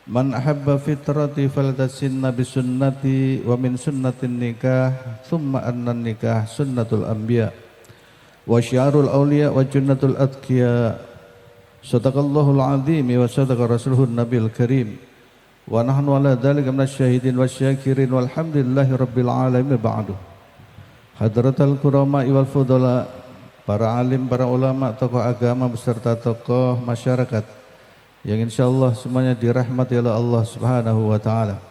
man ahabba fitrati faltasinna bisunnati wa min sunnatin nikah thumma anna nikah sunnatul anbiya wa syiarul awliya wa junnatul atqiya. Sadaqallahul azim wa sadaqa rasuluhun nabiyil karim wa nahnu ala dzalika minasyahidin wasyakirin walhamdulillahi rabbil alamin. Ba'du. Hadratal kurama wal fudala, para alim, para ulama, tokoh agama beserta tokoh masyarakat yang insyaallah semuanya dirahmati oleh Allah Subhanahu wa taala.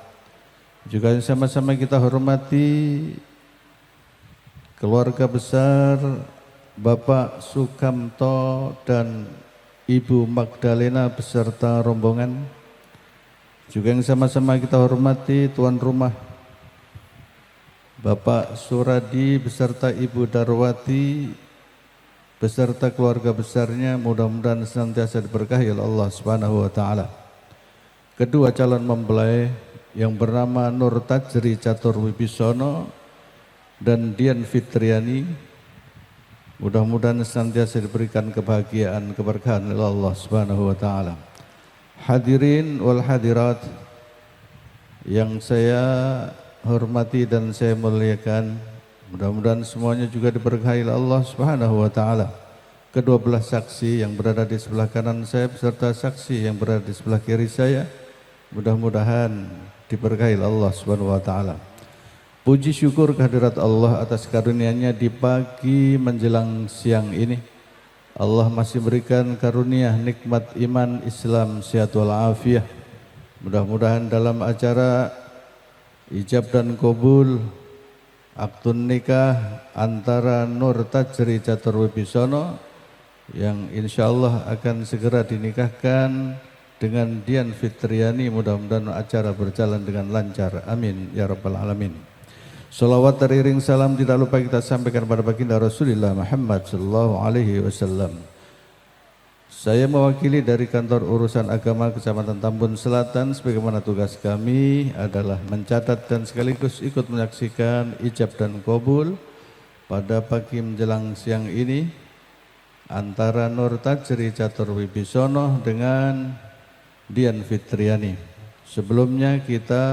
Juga sama-sama kita hormati keluarga besar Bapak Sukamto dan Ibu Magdalena beserta rombongan. Juga yang sama-sama kita hormati tuan rumah Bapak Suradi beserta Ibu Darwati beserta keluarga besarnya, mudah-mudahan senantiasa diberkahi oleh Allah Subhanahu wa taala. Kedua calon mempelai yang bernama Nur Tajri Catur Wibisono dan Dian Fitriani, mudah-mudahan senantiasa diberikan kebahagiaan, keberkahan oleh Allah Subhanahu wa taala. Hadirin wal hadirat yang saya hormati dan saya muliakan, mudah-mudahan semuanya juga diberkahi oleh Allah Subhanahu wa taala. Kedua belah saksi yang berada di sebelah kanan saya beserta saksi yang berada di sebelah kiri saya, mudah-mudahan diberkahi oleh Allah Subhanahu wa taala. Puji syukur kehadirat Allah atas karunia-Nya di pagi menjelang siang ini. Allah masih berikan karunia nikmat iman, Islam, sehat walafiat. Mudah-mudahan dalam acara ijab dan qabul aktun nikah antara Nur Tajri Catur Wibisono yang insyaallah akan segera dinikahkan dengan Dian Fitriani, mudah-mudahan acara berjalan dengan lancar. Amin ya rabbal alamin. Salawat teriring salam tidak lupa kita sampaikan pada baginda Rasulullah Muhammad sallallahu alaihi wasallam. Saya mewakili dari Kantor Urusan Agama Kecamatan Tambun Selatan, sebagaimana tugas kami adalah mencatat dan sekaligus ikut menyaksikan ijab dan qabul pada pagi menjelang siang ini antara Nur Tajri Catur Wibisono dengan Dian Fitriani. Sebelumnya kita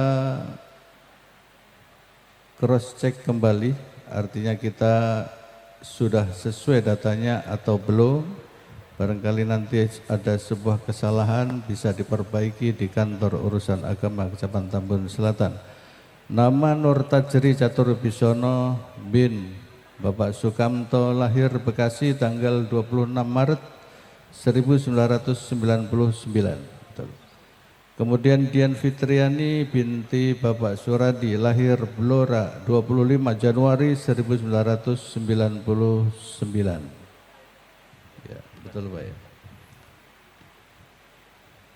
cross check kembali, artinya kita sudah sesuai datanya atau belum. Barangkali nanti ada sebuah kesalahan bisa diperbaiki di Kantor Urusan Agama Kecamatan Tambun Selatan. Nama Nur Tajri Catur Wibisono bin Bapak Sukamto, lahir Bekasi tanggal 26 Maret 1999. Kemudian Dian Fitriani binti Bapak Suradi, lahir Blora 25 Januari 1999. Ya, betul Pak ya.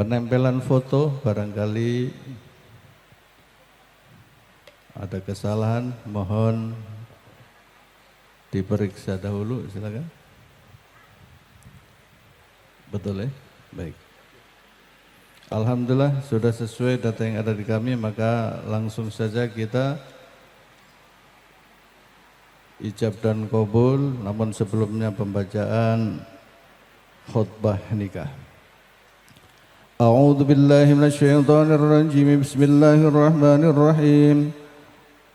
Penempelan foto barangkali ada kesalahan, mohon diperiksa dahulu, silakan. Betul ya? Baik. Alhamdulillah sudah sesuai data yang ada di kami, maka langsung saja kita ijab dan qabul, namun sebelumnya pembacaan khutbah nikah. A'udzu billahi minasyaitonir rajim. Bismillahirrahmanirrahim.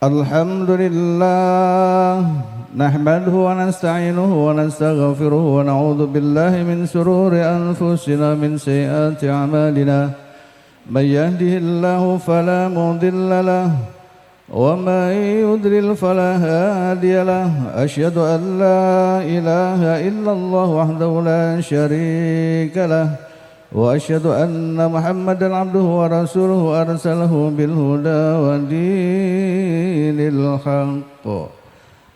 Alhamdulillah nahmaduhu wa nasta'inuhu wa nastaghfiruhu wa na'udzu billahi min shururi anfusina min sayyiati a'malina. May yahdihillahu fala mudilla lahu ومن يضلل فلا هادي له أشهد أن لا إله إلا الله وحده لا شريك له وأشهد أن محمدا عبده ورسوله أرسله بالهدى ودين الحق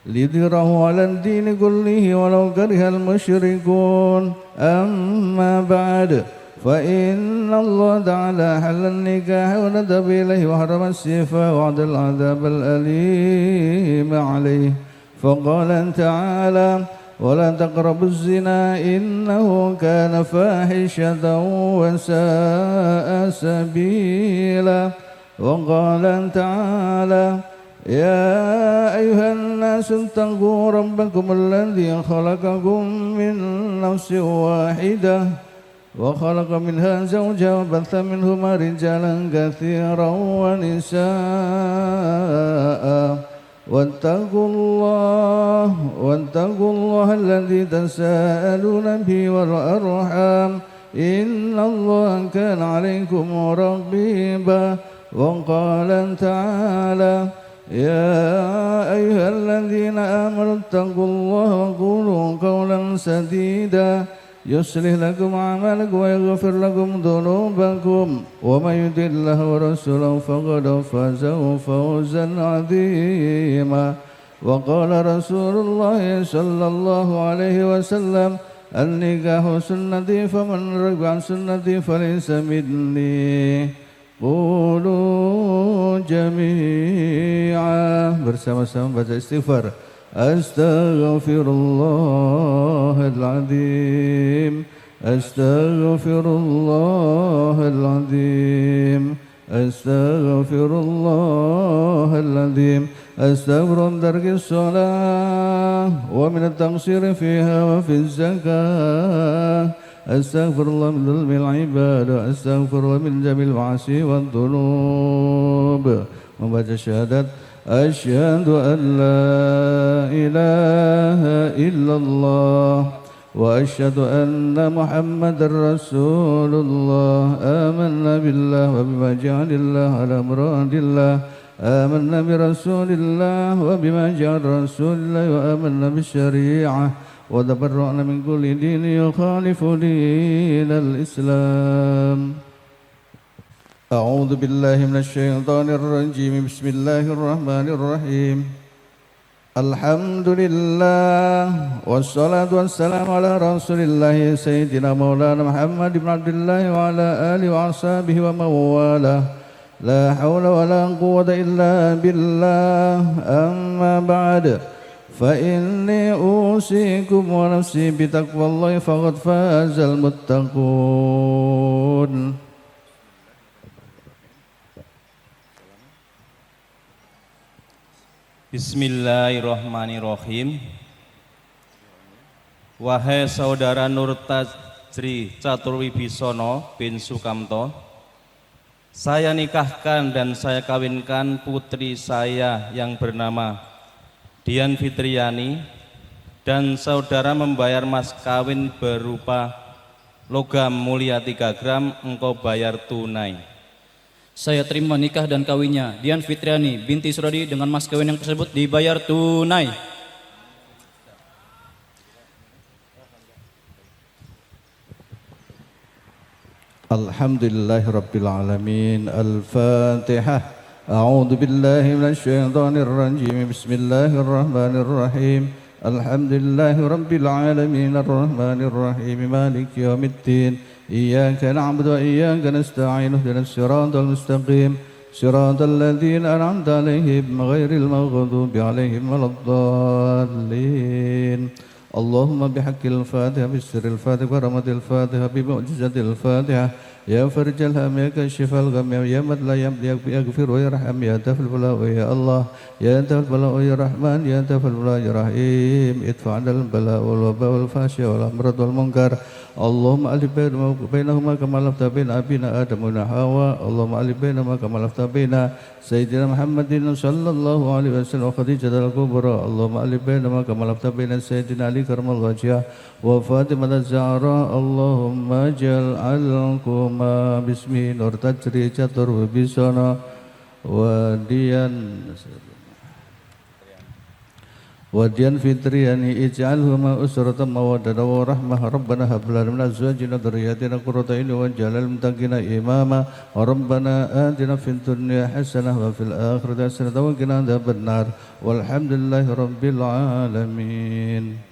ليظهره على الدين كله ولو كره المشركون أما بعد فإن الله تعالى حل النكاح وندب إليه وحرم السفاح وعد العذاب الأليم عليه فقال تعالى ولا تقربوا الزنا إنه كان فاحشة وساء سبيلا وقال تعالى يا أيها الناس اتقوا ربكم الذي خلقكم من نفس واحدة وخلق منها زوجها وبث منهما رجالا كثيرا ونساء واتقوا الله الذي تساءلون به والأرحام إن الله كان عليكم رقيبا وقال تعالى يا أيها الذين آمنوا اتقوا الله وقولوا قولا سديدا يصلح لكم أعمالكم ويغفر لكم ذنوبكم ومن يطع الله ورسوله فقد فاز فوزا عظيما وقال رسول الله صلى الله عليه وسلم النكاح سنتي فمن رغب عن سنتي فليس مني قولوا جميعا bersama-sama baca istighfar أستغفر الله العظيم أستغفر الله العظيم أستغفر الله العظيم أستغفر من ترك الصلاة ومن التقصير فيها وفي الزكاة أستغفر الله من ظلم العباد أستغفر الله من جميع المعاصي والذنوب membaca syahadat أشهد أن لا إله إلا الله وأشهد أن محمد رسول الله آمنا بالله وبما جعل الله على مراد الله آمنا برسول الله وبما جعل رسول الله وآمنا بالشريعة وتبرأنا من كل دين يخالف دين الإسلام أعوذ بالله من الشيطان الرجيم بسم الله الرحمن الرحيم الحمد لله والصلاة والسلام على رسول الله سيدنا مولانا محمد بن عبد الله وعلى آله وأصحابه ومن والاه لا حول ولا قوة إلا بالله أما بعد فإني أوصيكم ونفسي بتقوى الله فقد فاز المتقون
Bismillahirrahmanirrahim. Wahai saudara Nur Tajri Caturwibisono bin Sukamto, saya nikahkan dan saya kawinkan putri saya yang bernama Dian Fitriani dan saudara membayar mas kawin berupa logam mulia 3 gram, engkau bayar tunai.
Saya terima nikah dan kawinnya Dian Fitriani binti Suradi dengan mas kawin yang tersebut dibayar tunai.
Alhamdulillahirabbil alamin. Al-Fatihah. A'udzu billahi minasyaitonir rajim. Bismillahirrahmanirrahim. Alhamdulillahirabbil alamin arrahmanir rahim maliki yaumiddin. إياك نعبد وإياك نستعين اهدنا الصراط المستقيم صراط الذين أنعمت عليهم غير المغضوب عليهم ولا الضالين اللهم بحق الفاتحة بسر الفاتحة ورحمة الفاتحة بمعجزة الفاتحة يا فرج الهم يا كشف الغم يا من لا يغفر ويرحم يا دافع البلاء يا الله يا دافع البلاء يا رحمن يا دافع البلاء يا رحيم ادفع عنا البلاء والوباء والفحشاء والأمراض والمنكر اللهم ألف بينهما كما ألفت بين أبينا آدم وحواء اللهم ألف بينهما كما ألفت بين سيدنا محمد صلى الله عليه وسلم وخديجة الكبرى اللهم ألف بينهما كما ألفت بين سيدنا علي كرم الله وجهه وفاطمة الزهراء اللهم اجعل علقهما باسمه نور تجري Caturwibisono Wadian Fitriani ij'alhuma usratan mawaddatan wa rahmah Rabbana hab lana min azwajina dhurriyyatina qurrata a'yun waj'alna lil muttaqina imama wa Rabbana atina fid dunya hasanah wa fil akhirati hasanah wa qina adzabannar walhamdulillahi rabbil alamin.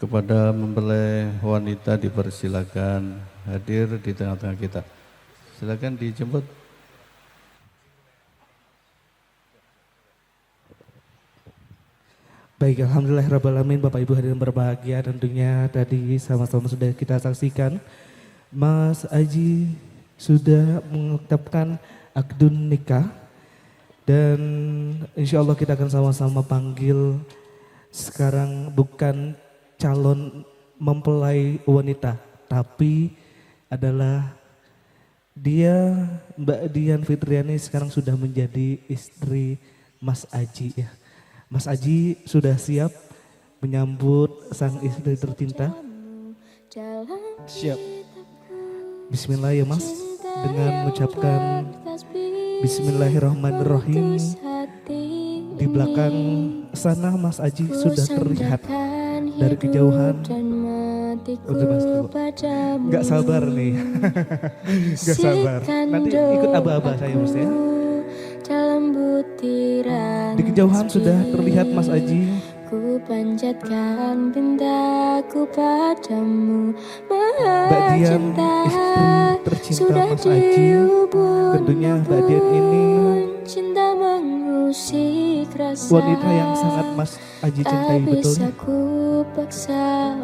Kepada mempelai wanita dipersilakan hadir di tengah-tengah kita. Silakan dijemput.
Baik, alhamdulillahirrahmanirrahim. Bapak Ibu hadirin berbahagia, tentunya tadi sama-sama sudah kita saksikan Mas Aji sudah mengucapkan akdun nikah, dan insya Allah kita akan sama-sama panggil sekarang bukan calon mempelai wanita, tapi adalah dia, Mbak Dian Fitriani, sekarang sudah menjadi istri Mas Aji ya. Mas Aji sudah siap menyambut sang istri tercinta? Siap. Bismillah ya Mas, dengan mengucapkan Bismillahirrahmanirrahim. Di belakang sana Mas Aji sudah terlihat dari kejauhan. Udah Mas dulu. Gak sabar nih. Gak sabar. Nanti ikut aba-aba saya Mas ya. Di kejauhan sudah terlihat Mas Aji.
Ku panjatkan pintaku padamu,
Mbak Dian, istri tercinta Mas Aji. Tentunya Mbak Dian ini
cinta mengusik rasa,
wanita yang sangat Mas Aji cintai, betul.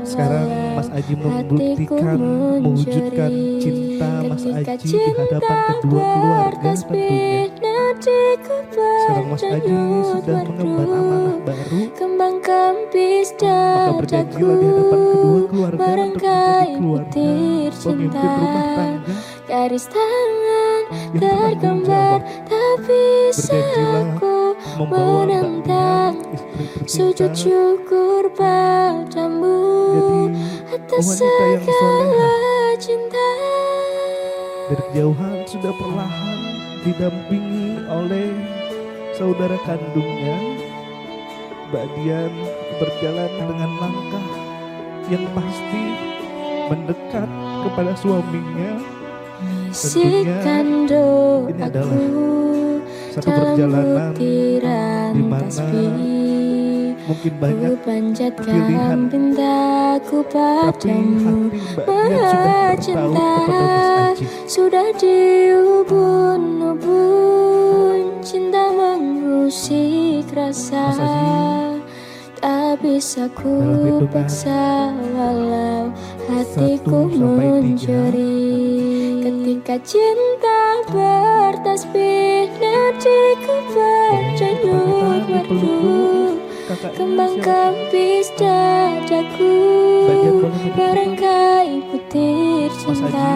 Sekarang Mas Aji membuktikan, mewujudkan cinta Mas Aji di hadapan kedua keluarga tentunya. Sekarang Mas Aji sudah mengemban amanah baru, maka berjanjilah di hadapan kedua keluarga untuk menjadi keluarga, pemimpin rumah tangga
garis tangan tergambar, tak bisa aku menentang. Sujud syukur padamu atas segala cinta.
Dari kejauhan sudah perlahan didampingi oleh saudara kandungnya. Mbak Dian berjalan dengan langkah yang pasti mendekat kepada suaminya. Tentunya ini adalah satu perjalanan di mana mungkin banyak pilihan, tapi hati Mbak Dian sudah bertaut kepada Mas Aji.
Sudah diubun-ubun, cinta mengusik rasa, tak bisa ku paksa walau hatiku mencuri. Ketika cinta bertasbih, nadiku berdenyut merdu, kembang kempis dadaku merangkai butir cinta.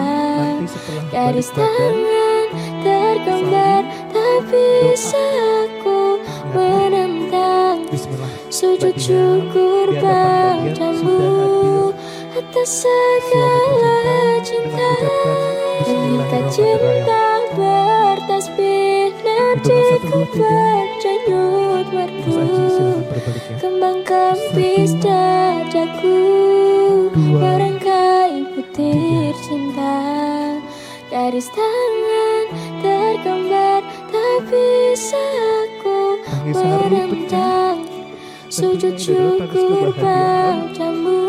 Garis tangan tergambar, tak bisa aku menentang. Sujud syukur padamu atas segala cinta. Ketika cinta bertasbih, nadiku berdenyut merdu, kembang kempis dadaku merangkai butir cinta. Garis tangan tergambar, tak bisa aku menentang. Sujud syukur padamu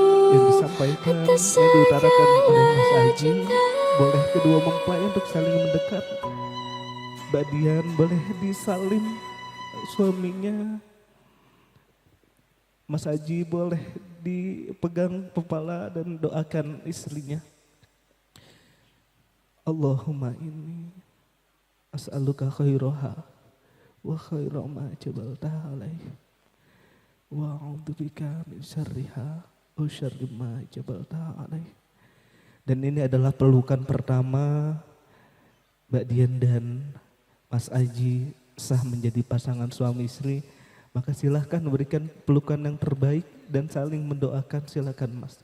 atas segala cinta.
Boleh kedua mempelai untuk saling mendekat. Mbak Dian boleh disalim suaminya. Mas Aji boleh dipegang kepala dan doakan istrinya. Allahumma inni as'aluka khairaha wa khaira ma jabalta alaihi wa a'udzubika min syarriha wa syarri ma jabalta alaihi. Dan ini adalah pelukan pertama Mbak Dian dan Mas Aji sah menjadi pasangan suami istri. Maka silahkan berikan pelukan yang terbaik dan saling mendoakan. Silakan Mas.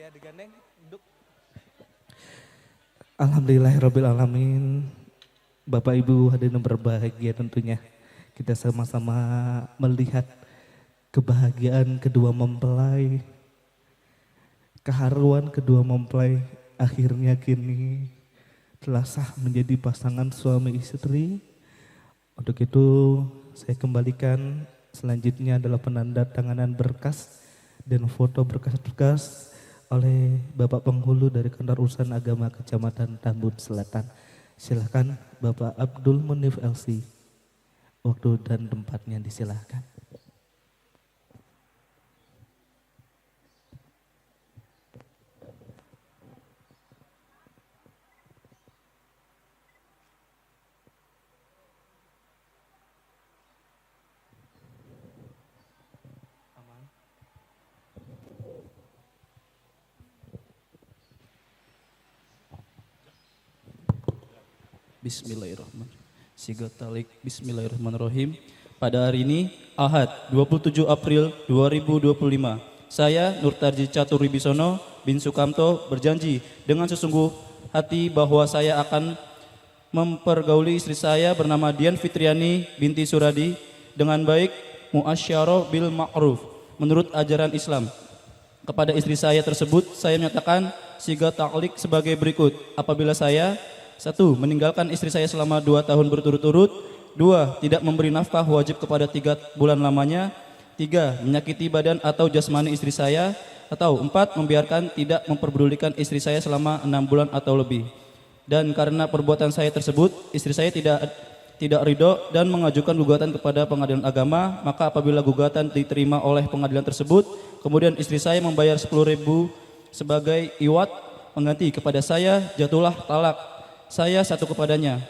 Ya, digandeng, duduk. Alhamdulillahirrabbilalamin. Bapak Ibu hadirin berbahagia, tentunya kita sama-sama melihat kebahagiaan kedua mempelai, keharuan kedua mempelai akhirnya kini telah sah menjadi pasangan suami istri. Untuk itu saya kembalikan selanjutnya adalah penandatanganan berkas dan foto berkas-berkas oleh Bapak Penghulu dari Kantor Urusan Agama Kecamatan Tambun Selatan. Silakan Bapak Abdul Munif LC. Waktu dan tempatnya disilahkan.
Bismillahirrahmanirrahim. Pada hari ini, Ahad, 27 April 2025, saya Nurtarji Catur Wibisono bin Sukamto berjanji dengan sesungguh hati bahwa saya akan mempergauli istri saya bernama Dian Fitriani binti Suradi dengan baik, muasyarah bil ma'ruf menurut ajaran Islam. Kepada istri saya tersebut, saya menyatakan sigat ta'liq sebagai berikut. Apabila saya 1. Meninggalkan istri saya selama 2 tahun berturut-turut. 2. Tidak memberi nafkah wajib kepada 3 bulan lamanya. 3. Menyakiti badan atau jasmani istri saya. Atau 4. Membiarkan tidak memperdulikan istri saya selama 6 bulan atau lebih. Dan karena perbuatan saya tersebut, istri saya tidak ridho dan mengajukan gugatan kepada pengadilan agama. Maka apabila gugatan diterima oleh pengadilan tersebut, kemudian istri saya membayar 10.000 sebagai iwat pengganti kepada saya, jatuhlah talak saya satu kepadanya.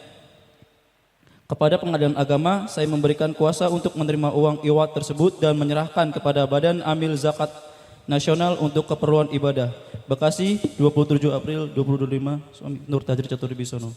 Kepada pengadilan agama, saya memberikan kuasa untuk menerima uang iwat tersebut dan menyerahkan kepada Badan Amil Zakat Nasional untuk keperluan ibadah. Bekasi, 27 April 2025, Suami Nurtarji Catur Wibisono.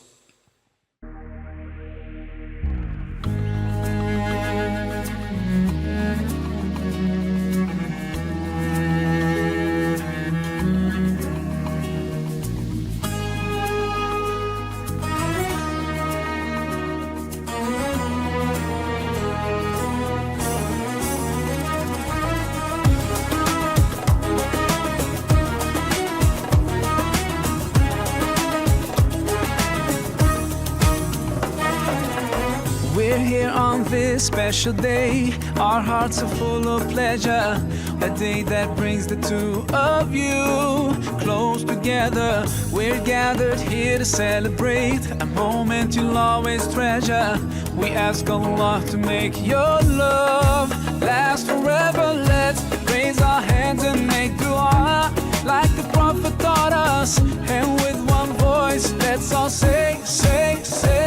We're here on this special day. Our hearts are full of pleasure. A day that brings the two of you close together. We're gathered here to celebrate a moment you'll always treasure. We ask Allah to make your love last forever. Let's raise our hands and make dua like the Prophet taught us. And with one voice, let's all say, say, say.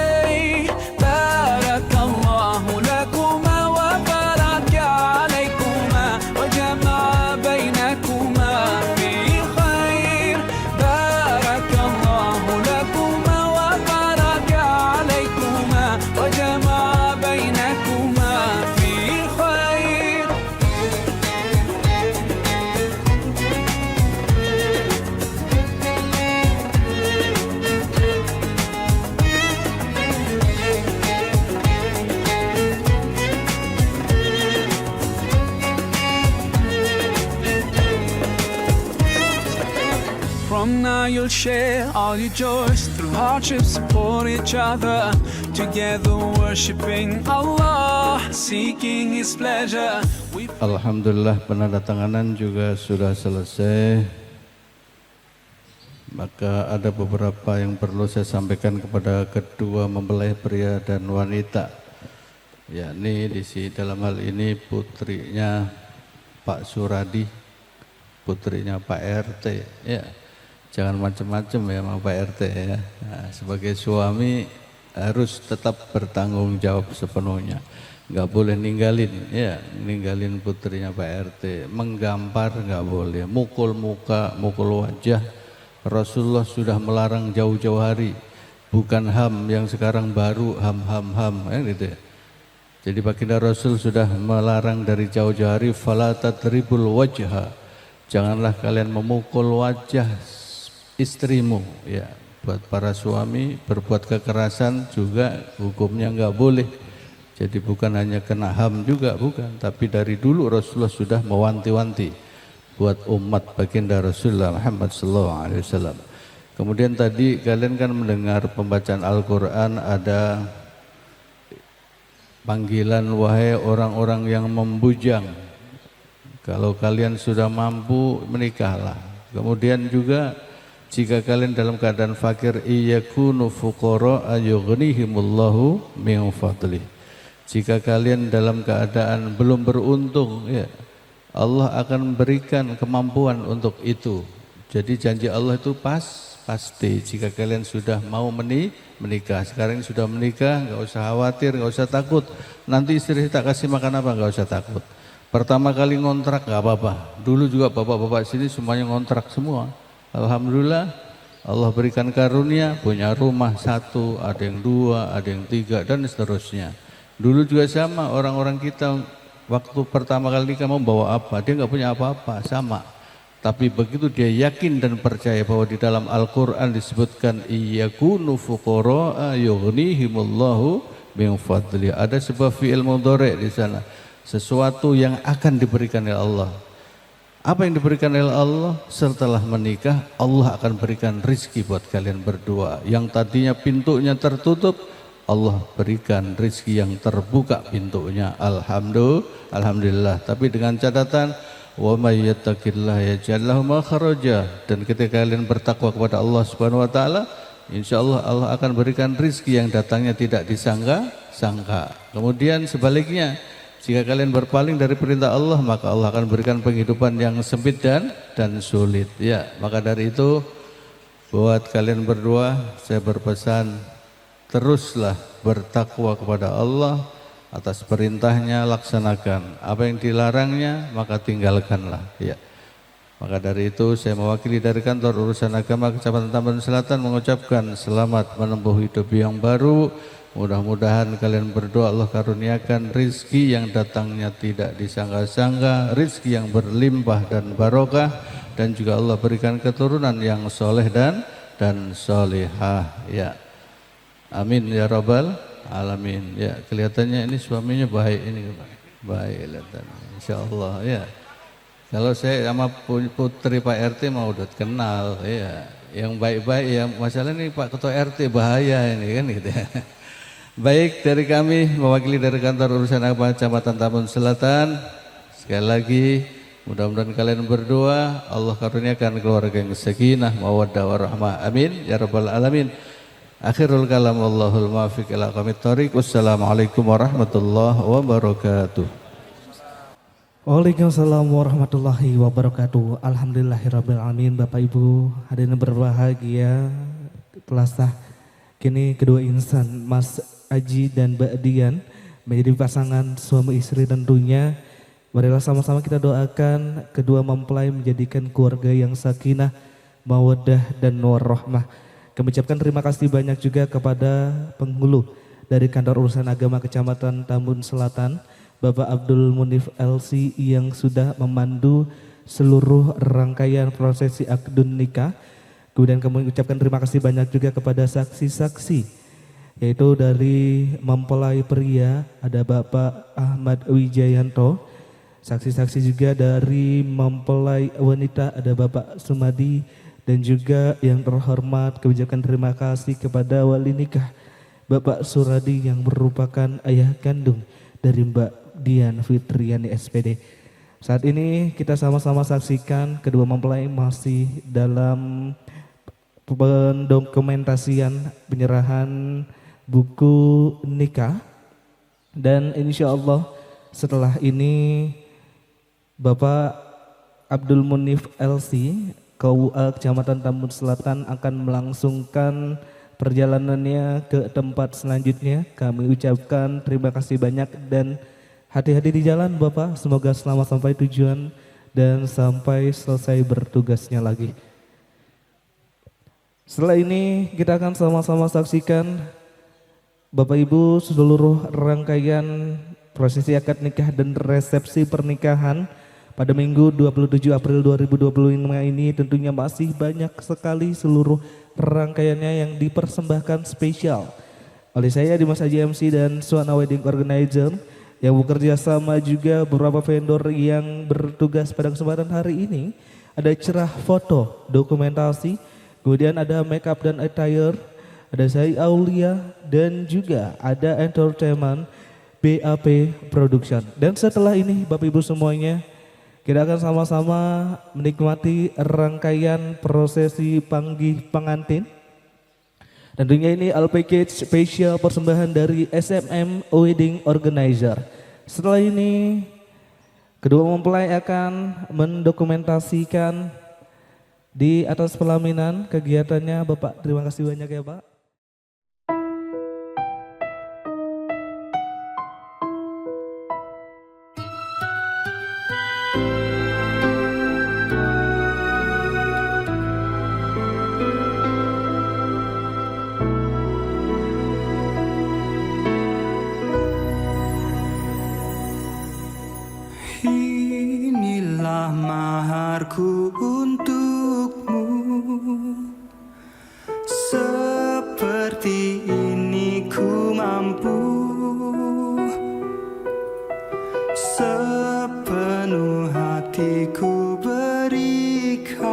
Barakallahu lakuma wa baraka alaykuma wa jama'a baynakuma fi khair. Barakallahu lakuma wa baraka alaykuma wa jama'a baynakuma fi khair. From now you'll share all your joys. Through hardships support each other. Together worshiping Allah, seeking His pleasure.
Alhamdulillah, penandatanganan juga sudah selesai. Maka ada beberapa yang perlu saya sampaikan kepada kedua mempelai pria dan wanita. Yakni dalam hal ini putrinya Pak Suradi, putrinya Pak RT, ya. Jangan macam-macam ya sama Pak RT ya. Nah, sebagai suami harus tetap bertanggung jawab sepenuhnya. Nggak boleh ninggalin putrinya Pak RT. Menggampar nggak boleh, mukul muka, mukul wajah. Rasulullah sudah melarang jauh-jauh hari. Bukan HAM yang sekarang baru HAM gitu ya. Jadi baginda Rasul sudah melarang dari jauh-jauh hari, fala tadribul wajha. Janganlah kalian memukul wajah istrimu. Ya, buat para suami berbuat kekerasan juga hukumnya enggak boleh. Jadi bukan hanya kena HAM juga, bukan, tapi dari dulu Rasulullah sudah mewanti-wanti buat umat baginda Rasulullah Muhammad SAW. Kemudian tadi kalian kan mendengar pembacaan Al-Quran, ada panggilan wahai orang-orang yang membujang. Kalau kalian sudah mampu menikahlah. Kemudian juga jika kalian dalam keadaan fakir, iyakunu fuqara ayughnihimullahu min fadlih. Jika kalian dalam keadaan belum beruntung, ya, Allah akan berikan kemampuan untuk itu. Jadi janji Allah itu pasti. Jika kalian sudah mau menikah, sekarang sudah menikah, nggak usah khawatir, nggak usah takut. Nanti istri tak kasih makan apa, nggak usah takut. Pertama kali ngontrak nggak apa-apa. Dulu juga bapak-bapak sini semuanya ngontrak semua. Alhamdulillah Allah berikan karunia, punya rumah satu, ada yang dua, ada yang tiga, dan seterusnya. Dulu juga sama, orang-orang kita waktu pertama kali nikah mau bawa apa, dia nggak punya apa-apa, sama. Tapi begitu dia yakin dan percaya bahwa di dalam Al-Quran disebutkan iyakunu fuqara yughnihimullahu min fadli. Ada sebuah fi'il mudhari di sana, sesuatu yang akan diberikan oleh Allah. Apa yang diberikan oleh Allah? Setelah menikah Allah akan berikan rizki buat kalian berdua. Yang tadinya pintunya tertutup, Allah berikan rizki yang terbuka pintunya. Alhamdulillah. Tapi dengan catatan, wa may yattaqillaha yaj'al lahu makhraja. Dan ketika kalian bertakwa kepada Allah Subhanahu wa taala, insyaallah Allah akan berikan rizki yang datangnya tidak disangka-sangka. Kemudian sebaliknya, jika kalian berpaling dari perintah Allah, maka Allah akan berikan penghidupan yang sempit dan sulit. Ya, maka dari itu buat kalian berdua saya berpesan, teruslah bertakwa kepada Allah, atas perintahnya laksanakan, apa yang dilarangnya maka tinggalkanlah. Ya. Maka dari itu saya mewakili dari kantor urusan agama Kecamatan Tambun Selatan mengucapkan selamat menempuh hidup yang baru. Mudah-mudahan kalian berdoa Allah karuniakan rizki yang datangnya tidak disangka-sangka, rizki yang berlimpah dan barokah, dan juga Allah berikan keturunan yang soleh dan solehah. Ya, amin ya rabbal alamin. Ya, kelihatannya ini suaminya baik ini, baik kelihatannya, insyaallah. Ya, kalau saya sama putri Pak RT mau udah kenal, ya, yang baik-baik ya. Masalah ini Pak Ketua RT bahaya ini kan gitu ya. Baik, dari kami mewakili dari kantor urusan agama Kecamatan Tambun Selatan, sekali lagi mudah-mudahan kalian berdoa Allah karuniakan keluarga yang sakinah, mawaddah warahmah. Amin ya rabbal alamin. Akhirul kalam, wallahul muwaffiq ila aqwamit thoriq. Wassalamualaikum warahmatullahi wabarakatuh.
Waalaikumsalam warahmatullahi wabarakatuh. Alhamdulillahirabbil alamin. Bapak Ibu hadirin berbahagia, telah sah kini kedua insan Mas Aji dan Mbak Dian menjadi pasangan suami istri. Tentunya marilah sama-sama kita doakan kedua mempelai menjadikan keluarga yang sakinah, mawaddah dan warahmah. Kami ucapkan terima kasih banyak juga kepada penghulu dari kantor urusan agama Kecamatan Tambun Selatan, Bapak Abdul Munif LC, yang sudah memandu seluruh rangkaian prosesi akdun nikah. Kemudian kami ucapkan terima kasih banyak juga kepada saksi-saksi, yaitu dari mempelai pria ada Bapak Ahmad Wijayanto, saksi-saksi juga dari mempelai wanita ada Bapak Sumadi, dan juga yang terhormat kami ucapkan terima kasih kepada wali nikah Bapak Suradi yang merupakan ayah kandung dari Mbak Dian Fitriani SPD. Saat ini kita sama-sama saksikan kedua mempelai masih dalam pendokumentasian penyerahan buku nikah, dan insya Allah setelah ini Bapak Abdul Munif LC KUA Kecamatan Tambun Selatan akan melangsungkan perjalanannya ke tempat selanjutnya. Kami ucapkan terima kasih banyak dan hati-hati di jalan Bapak, semoga selamat sampai tujuan dan sampai selesai bertugasnya lagi. Setelah ini kita akan sama-sama saksikan Bapak Ibu seluruh rangkaian prosesi akad nikah dan resepsi pernikahan pada Minggu 27 April 2025 ini tentunya masih banyak sekali seluruh rangkaiannya yang dipersembahkan spesial oleh saya Dimas Haji MC dan Suwana Wedding Organizer yang bekerja sama juga beberapa vendor yang bertugas pada kesempatan hari ini. Ada cerah foto, dokumentasi, kemudian ada makeup dan attire, ada saya Aulia dan juga ada entertainment BAP Production. Dan setelah ini Bapak Ibu semuanya, kita akan sama-sama menikmati rangkaian prosesi panggih pengantin. Tentunya ini all package spesial persembahan dari SMM Wedding Organizer. Setelah ini kedua mempelai akan mendokumentasikan di atas pelaminan kegiatannya. Bapak, terima kasih banyak ya Pak.
Inilah maharku untukmu, seperti ini ku mampu, sepenuh hatiku berikan,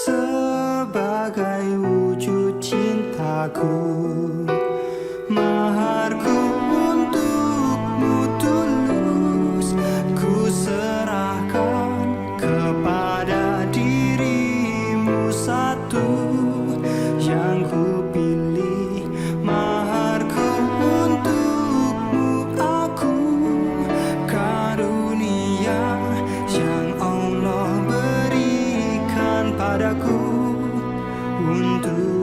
sebagai wujud cintaku. Maharku untukmu tulus, ku serahkan kepada dirimu satu yang ku pilih. Maharku untukmu aku, karunia yang Allah berikan padaku untukmu.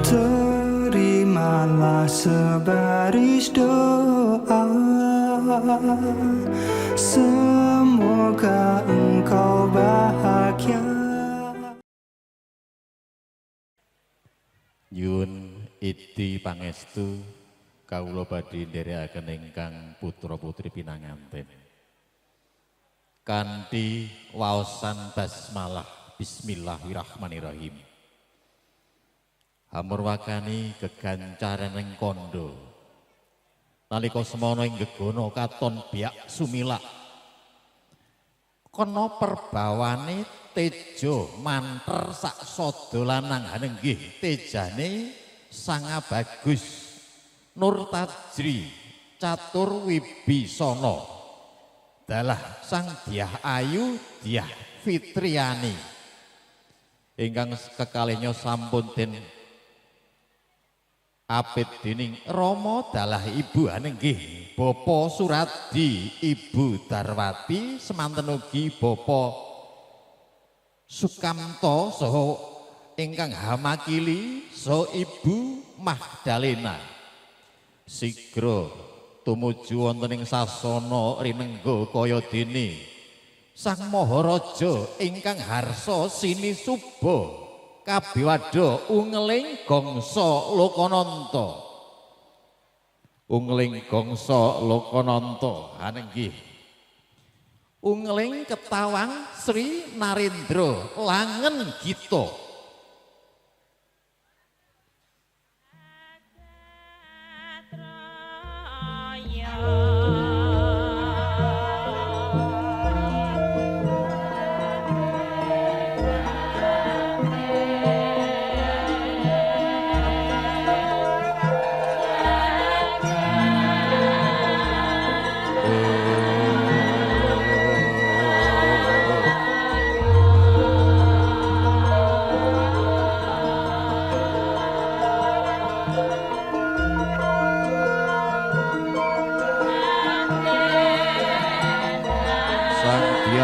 Terimalah sebaris doa, semoga engkau bahagia.
Nyuwun iti pangestu kawula badhe nderekaken ingkang putra-putri pinanganten. Kanthi waosan basmalah bismillahirrahmanirrahim. Hamurwakani kegancaran ing kondo nalika semana ing gegana katon biak sumilak kana perbawane tejo manter sak sada lanang hanenggih tejane Sanga Bagus Nur Tajri Catur Wibisana dalah Sang Dyah Ayu Dyah Fitriani ingkang kekalihnya sampun den apit dening Rama dalah Ibu hanenggih Bapa Suradi Ibu Darwati semanten ugi Bapa Sukamto saha ingkang hamakili saha Ibu Magdalena sigra tumuju wonten ing sasana rinengga kaya dene Sang Maharaja ingkang harsa sinisuba kabiwada ungling gongso Lokananta. Ungling gongso Lokananta hanenggih ungling ketawang Sri Narendra Langen Gita.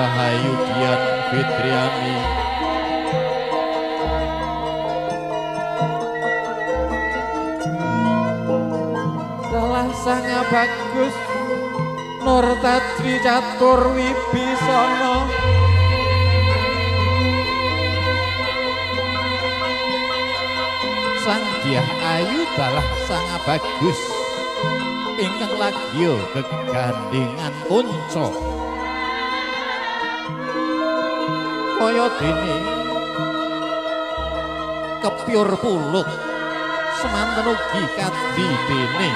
Hayu Dian Fitriani dalah Sanga Bagus Nur Tajri Catur Wibisana Sang Dyah Ayu dalah sangat bagus ingkang lagya gegandingan kunca kaya dene kepyur pulut semanten ugi kadi dene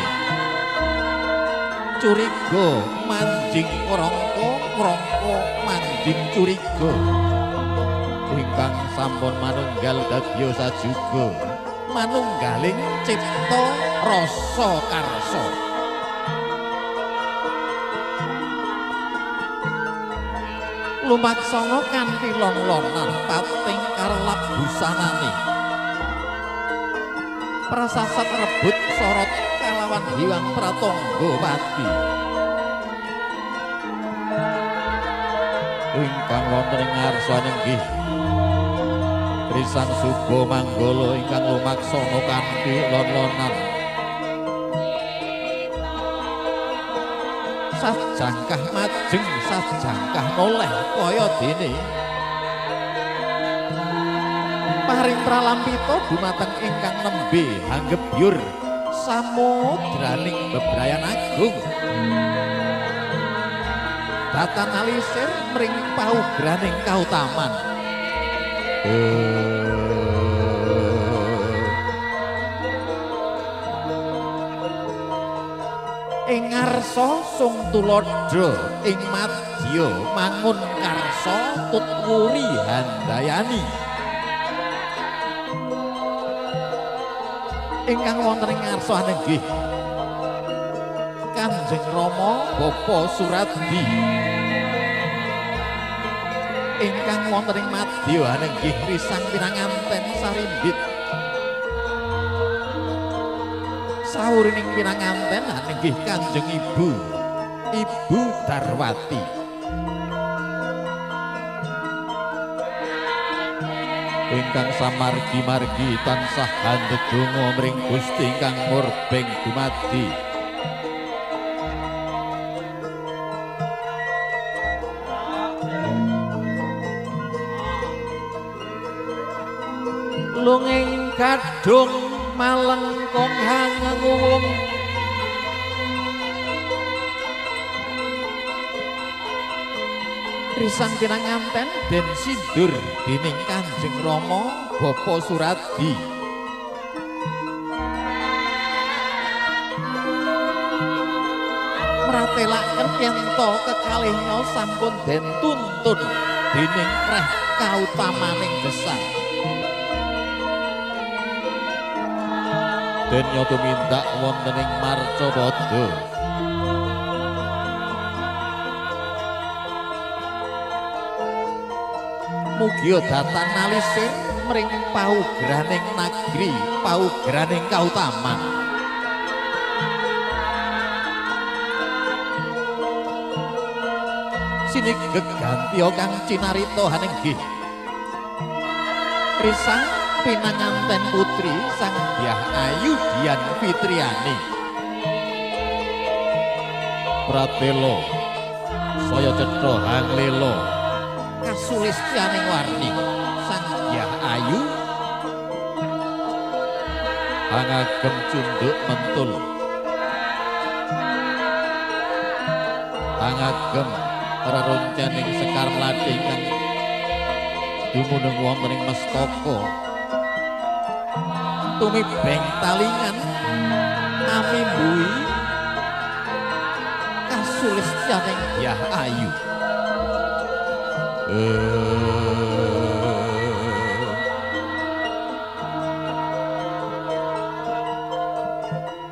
curiga manjing rangka manjing curiga ingkang sampun manunggal dadya sajuga manunggaling cipta rasa karsa lumaksana kanthi long-longan pating karlap busanane prasasat rebut sorot kalawan Hyang Pratanggawati ingkang wonten ing ngarsa inggih Risang Suba Manggala ingkang lumaksana kanthi lon-lonan sajangkah majeng sajangkah noleh kaya dene paring pralampita dumateng ingkang nembe hanggebyur samudraning bebrayan agung datan alisir mring paugraning kautaman ing ngarsa sung tuladha ing madya mangun karsa tutwuri handayani ingkang wonten ing ngarsa inggih Kanjeng Rama Bapa Suradi ingkang wonten ing madya inggih Risang Pinanganten Sarimbit sawurining pinanganten inggih Kanjeng Ibu Darwati ingkang samargi-margi tansah handedonga mring Gusti ingkang murbeng dumadi lunging kadung malengkong hangung Risang Pinanganten den sindur dening Kanjeng Rama Bapa Suradi mratelaken yen to kekalihnya sampun den tuntun dening reh kautamaning gesang den nyoto mindak wonten ing Marcapada mugi datan nalisir mring paugraning nagri paugraning kautaman sinig gegantya kang cinarita hanenggih Risang Pinanganten Putri Sang Dyah Ayu Dian Fitriani Pratela saya cetha hanglela kasulistyaning warni Sang Dyah Ayu angagem cunduk mentul angagem reroncaning sekar mlathi kang dumunung wonten ing mestaka tumibeng talingan amimbui kasulistyaning Dyah Ayu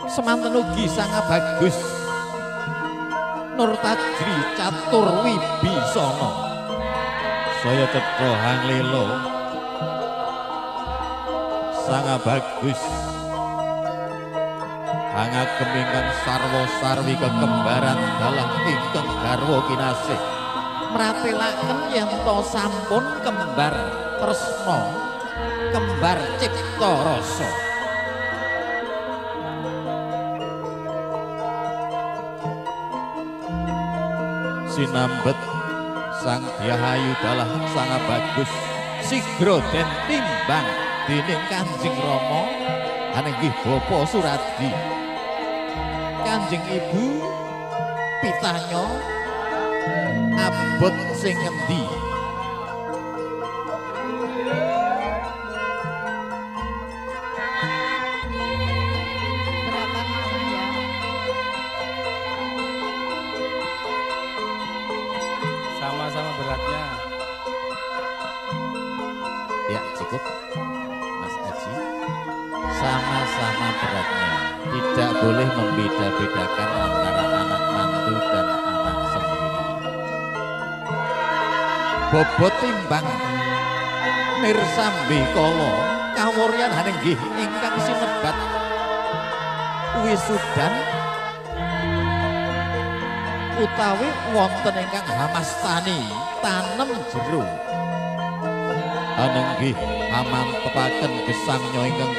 semanten ugi sangat bagus Nurtajri Catur Wibisana saya cetha hanglela sangat bagus angagem ingkang sarwa sarwi kekembaran dalam ingkang garwa kinasih mratelaken yen to sampun kembar tresna kembar cipta rasa sinambet Sang Dyah Ayu dalah sangat bagus sigra den timbang dening Kanjeng Rama Anenggih Bapa Suradi. Kanjeng Ibu pitanya abot sing ngendi?
Sama-sama beratnya.
Ya cukup Mas Aji. Sama-sama beratnya. Tidak boleh membeda-bedakan antara anak mantu dan anak sendiri. Bobot timbang nirsambi kala kawuryan hanenggih ingkang sinebat wisudan utawi wonten ingkang hamastani tanem jero anenggih amantepaken gesangnya ingkang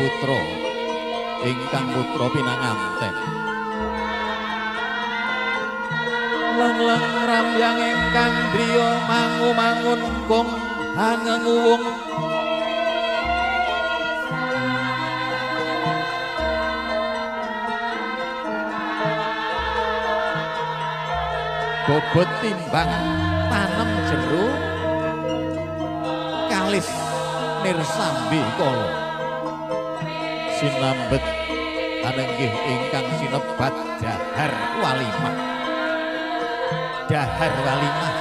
putra pinanganten leng-leng rambyang ingkang driya mangu-mangun kung hangenguwung bobot timbang tanem jero kalis nirsambi kala sinambet anenggih ingkang sinebat dahar walimah. Dahar walimah.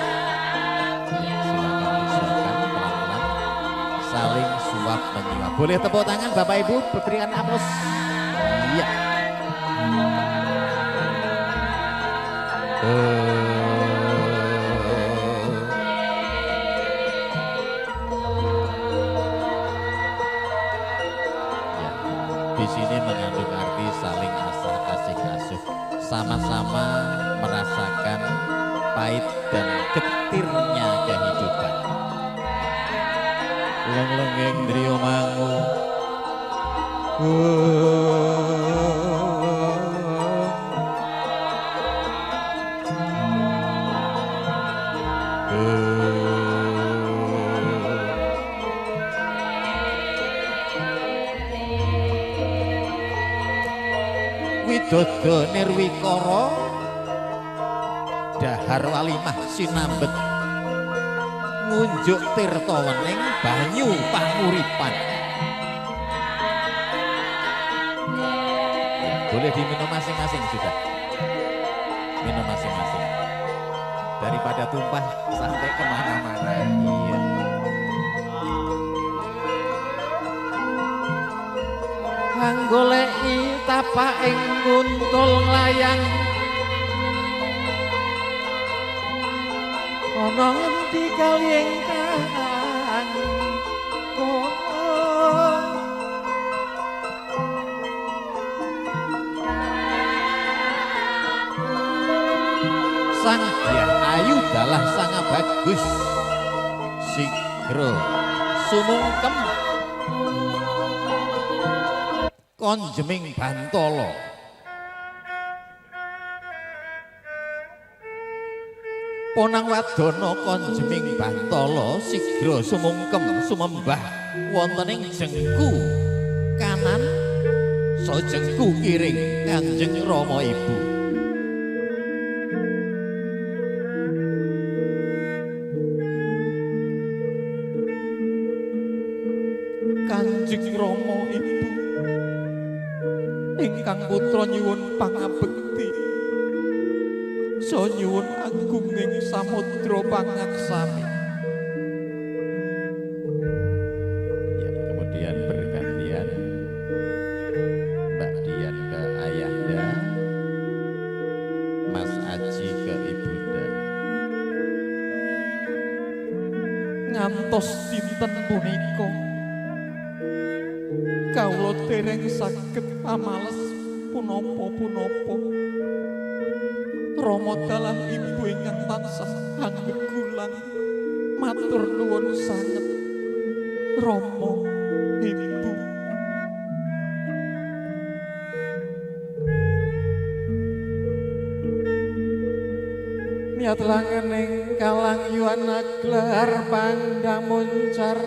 Silakan pelan-pelan saling suap menyuap. Boleh tepuk tangan Bapak Ibu berikan aplaus. Iya. Di sini mengandung arti saling asih asuh, sama-sama merasakan pahit dan getirnya kehidupan. Leng-lengeng driya mangu widodo nirwikara dahar walimah sinambet ngunjuk tirta wening banyu panguripan. Boleh diminum masing-masing sudah. Minum masing-masing. Daripada tumpah sampai kemana-mana. Iya. Anggoleki tapaking kuntul nglayang ana ngendi kali ingkang sang Hyang Ayu dalah sang bagus sigra sumungkem konjeming bantala ponang wadana konjeming bantala sigra sumungkem sumembah wonten ing jengku kanan saha jengku kiring Kanjeng Rama Ibu. Kanjeng Rama Ibu ingkang putra nyuwun pangabekti saha nyuwun agunging samudra pangaksami. Ya, kemudian bergantian Mbak Dian ke Ayahda, Mas Aji ke Ibunda. Ngantos dinten punika kawula dereng saged pamales punapa-punapa. Rama dalah Ibu ingkang tansah anggegulang matur nuwun sanget. Rama Ibu. Niat langening kalang yuwana gelar pandang muncar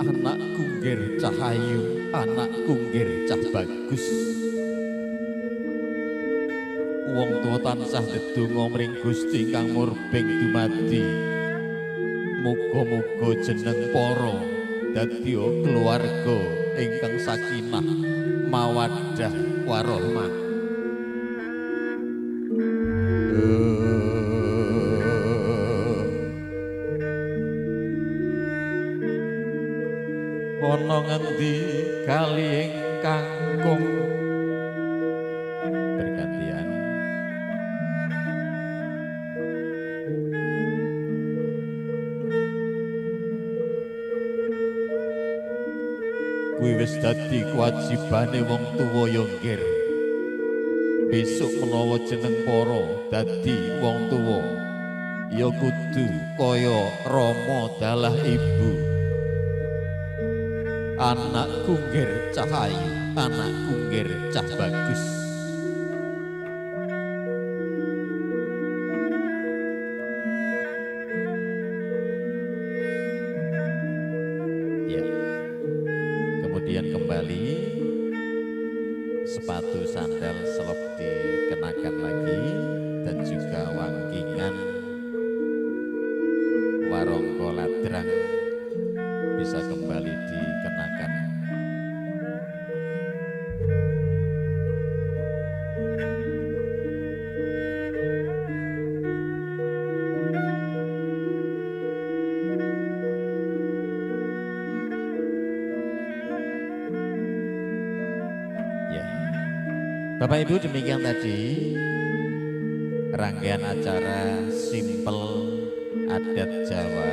anakku ngger cah ayu, anakku ngger cah bagus. Wong tuwa tansah ndedonga mring Gusti kang murbeng dumadi. Muga-muga jeneng para dadi keluarga ingkang sakinah mawaddah warahmah. Ana ngendi kali ingkang kung bergantian. Kuwi wis dadi kewajibane wong tuwa ya nggir. Besok menawa jeneng para dadi wong tuwa ya kudu kaya Rama dalah ibu. Anakku ngger cah ayu, anakku ngger cah bagus. Ya. Kemudian kembali sepatu sandal selop dikenakan lagi dan juga wangkingan warongko ladrang bisa kembali dikenakan. Ya, Bapak Ibu, demikian tadi rangkaian acara simpel adat Jawa.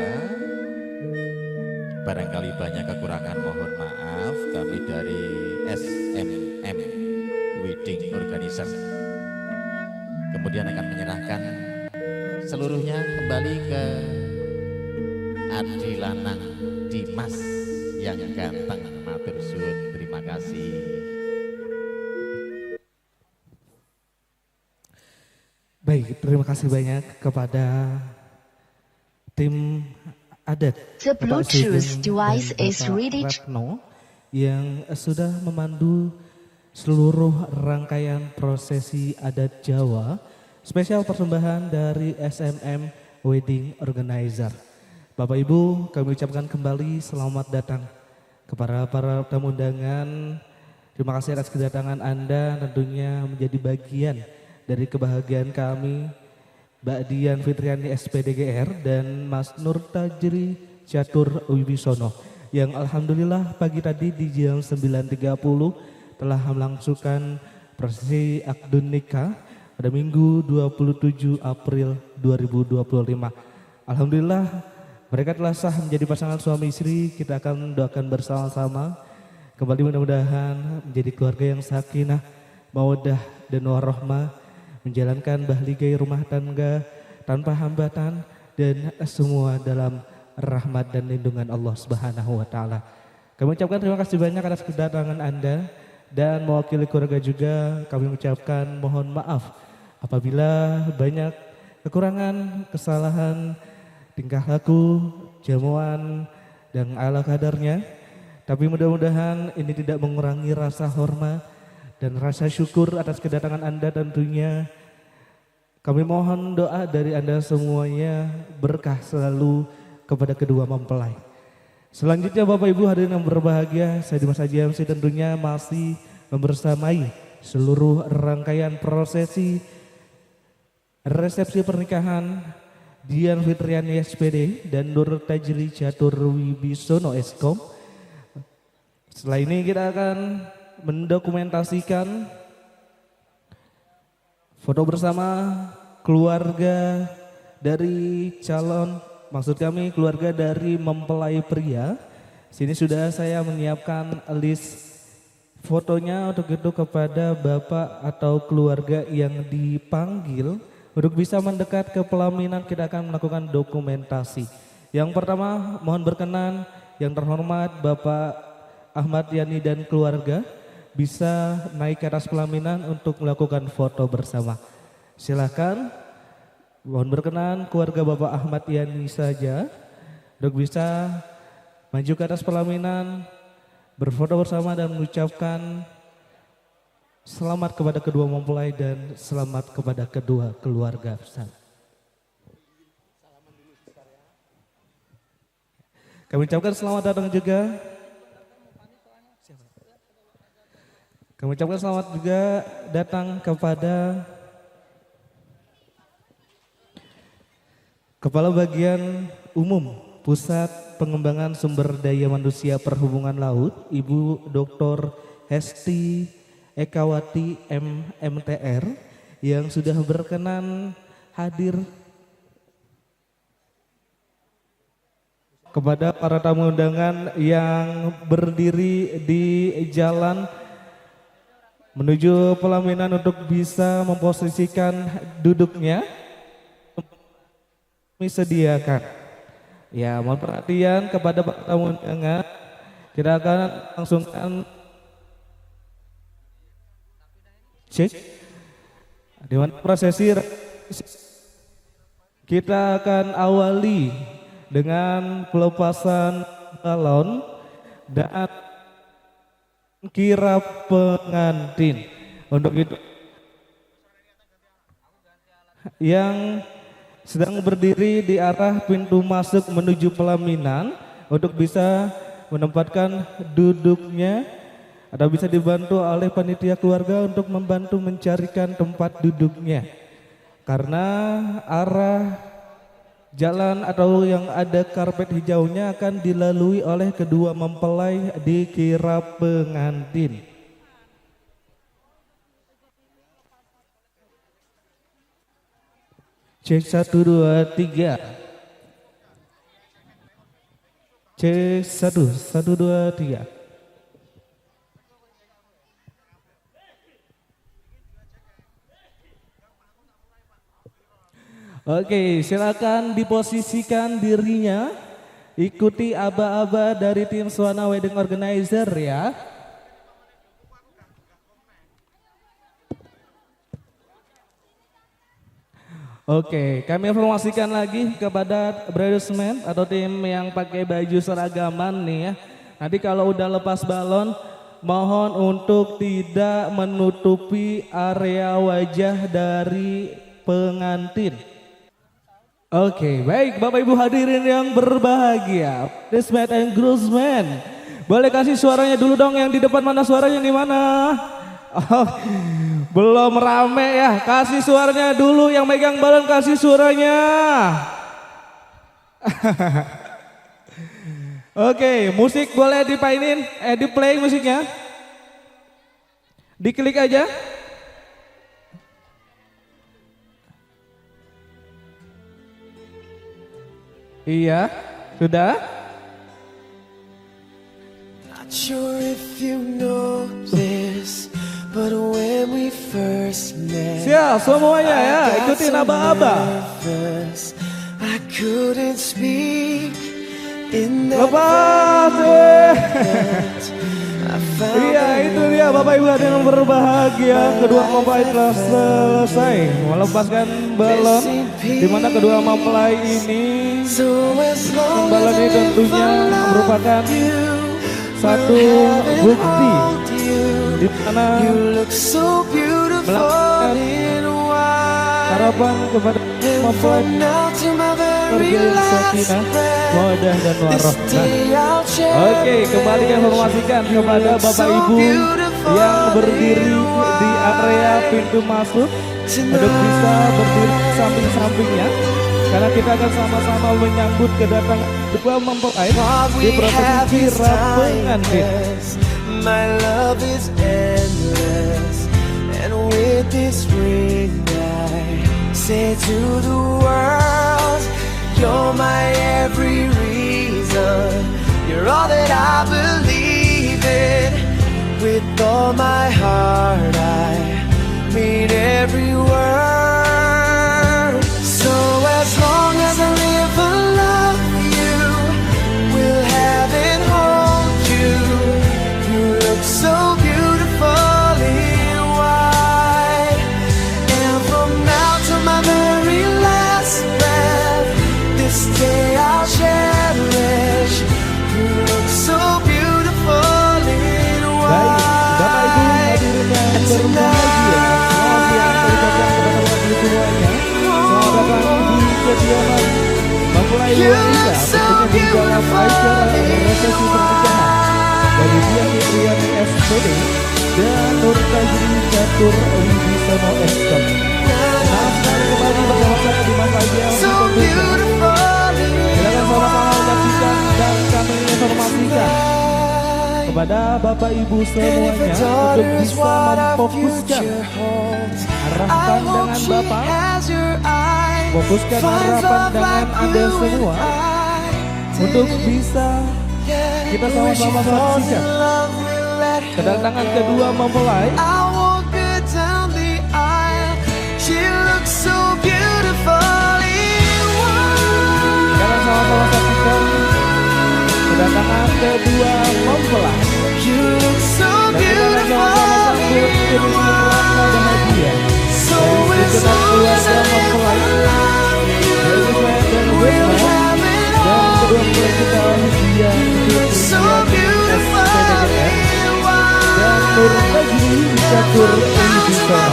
Barangkali banyak kekurangan, mohon maaf. Kami dari SMM Wedding Organizer kemudian akan menyerahkan seluruhnya kembali ke Adi Lanang Dimas yang ganteng. Matur suwun, terima kasih.
Baik, terima kasih banyak kepada tim adat
The Bluetooth device is
Bapak
ready.
Ratno yang sudah memandu seluruh rangkaian prosesi adat Jawa spesial persembahan dari SMM Wedding Organizer. Bapak Ibu, kami ucapkan kembali selamat datang kepada para tamu undangan. Terima kasih atas kedatangan Anda, tentunya menjadi bagian dari kebahagiaan kami. Mbak Dian Fitriani SPDGR dan Mas Nur Tajri Catur Wibisono yang alhamdulillah pagi tadi di jam 9.30 telah melangsungkan prosesi akad nikah pada Minggu 27 April 2025. Alhamdulillah mereka telah sah menjadi pasangan suami istri. Kita akan doakan bersama-sama kembali mudah-mudahan menjadi keluarga yang sakinah, mawaddah dan warahmah, menjalankan bahligai rumah tangga tanpa hambatan dan semua dalam rahmat dan lindungan Allah Subhanahu wa taala. Kami ucapkan terima kasih banyak atas kedatangan Anda dan mewakili keluarga juga kami ucapkan mohon maaf apabila banyak kekurangan, kesalahan, tingkah laku, jamuan dan ala kadarnya. Tapi mudah-mudahan ini tidak mengurangi rasa hormat dan rasa syukur atas kedatangan Anda. Tentunya kami mohon doa dari Anda semuanya, berkah selalu kepada kedua mempelai. Selanjutnya Bapak Ibu hadirin yang berbahagia, saya Dimas Haji MC tentunya masih membersamai seluruh rangkaian prosesi resepsi pernikahan Dian Fitriani SPD dan Nur Tajri Catur Wibisono Eskom. Setelah ini kita akan mendokumentasikan foto bersama keluarga dari calon, maksud kami keluarga dari mempelai pria. Sini sudah saya menyiapkan list fotonya untuk itu kepada bapak atau keluarga yang dipanggil untuk bisa mendekat ke pelaminan. Kita akan melakukan dokumentasi. Yang pertama mohon berkenan yang terhormat Bapak Ahmad Yani dan keluarga bisa naik ke atas pelaminan untuk melakukan foto bersama. Silakan, mohon berkenan keluarga Bapak Ahmad Yani saja untuk bisa maju ke atas pelaminan, berfoto bersama dan mengucapkan selamat kepada kedua mempelai dan selamat kepada kedua keluarga besar. Kami ucapkan selamat datang juga. Kami ucapkan selamat juga datang kepada Kepala Bagian Umum Pusat Pengembangan Sumber Daya Manusia Perhubungan Laut, Ibu Dr. Hesti Ekawati MMTR yang sudah berkenan hadir, kepada para tamu undangan yang berdiri di jalan menuju pelaminan untuk bisa memposisikan duduknya, kami sediakan. Ya, mohon perhatian kepada para tamu undangan. Kita akan langsungkan cek di mana prosesi kita akan awali dengan pelepasan balon dan kirap pengantin. Untuk itu yang sedang berdiri di arah pintu masuk menuju pelaminan untuk bisa menempatkan duduknya atau bisa dibantu oleh panitia keluarga untuk membantu mencarikan tempat duduknya, karena arah jalan atau yang ada karpet hijaunya akan dilalui oleh kedua mempelai di kirap pengantin. Cek 1 2 3. Cek 1 2 3. Oke, silakan diposisikan dirinya. Ikuti aba-aba dari tim Swana Wedding Organizer ya. Oke, kami informasikan lagi kepada bridesmaid atau tim yang pakai baju seragaman nih ya. Nanti kalau udah lepas balon, mohon untuk tidak menutupi area wajah dari pengantin. Oke, baik Bapak Ibu hadirin yang berbahagia, bridesmaid and groomsmen, boleh kasih suaranya dulu dong yang di depan, mana suaranya di mana? Oh, belum rame ya, kasih suaranya dulu yang megang balon, kasih suaranya. Oke, musik boleh dipainin, di play musiknya, diklik aja. Iya, sudah.
Not sure if you know this, but when we first met,
siap semuanya ya, ikutin aba-aba.
I couldn't speak in that
lepas. Iya, itu dia Bapak Ibu hadirin yang berbahagia, kedua mempelai telah selesai melepaskan balon, di mana kedua mempelai ini balon ini tentunya merupakan satu bukti di mana melakukan harapan kepada mempelai terjadi sakinah, mawaddah dan warahmah. Oke, kembali kami informasikan kepada Bapak Ibu yang berdiri di area pintu masuk untuk bisa berdiri samping-sampingnya, karena kita akan sama-sama menyambut kedatangan dua mempelai di prosesi kirap pengantin.
My love is endless, and with this ring I say to the world, you're my every reason, you're all that I believe in. With all my heart I mean every word. So as long as I live I love you, will have and hold you. You look so beautiful in white, and from now to my very last breath, this day I'll cherish. You
mempelai wanita tentunya di dalam acara resepsi pernikahan dari Dian Fitriani SPD dan Nur Tajri Catur Wibisono SKM. Nah, sekarang kembali bersama-sama di Mas Ajel di Pembuka. Silakan sama-sama menyaksikan dan kami informasikan kepada Bapak Ibu semuanya untuk bisa memfokuskan arah pandangan Bapak, fokuskan arah pandangan Anda semua untuk bisa kita sama-sama saksikan kedatangan kedua mempelai. Kita sama-sama saksikan kedatangan kedua mempelai. Dan kita sama-sama sambut iring rangka bahagia dari segenap keluarga mempelai, dari Ismail dan Wisman, dan kedua mempelai kita Dian Fitriani SPDGR dan Nur Tajri Catur Wibisono.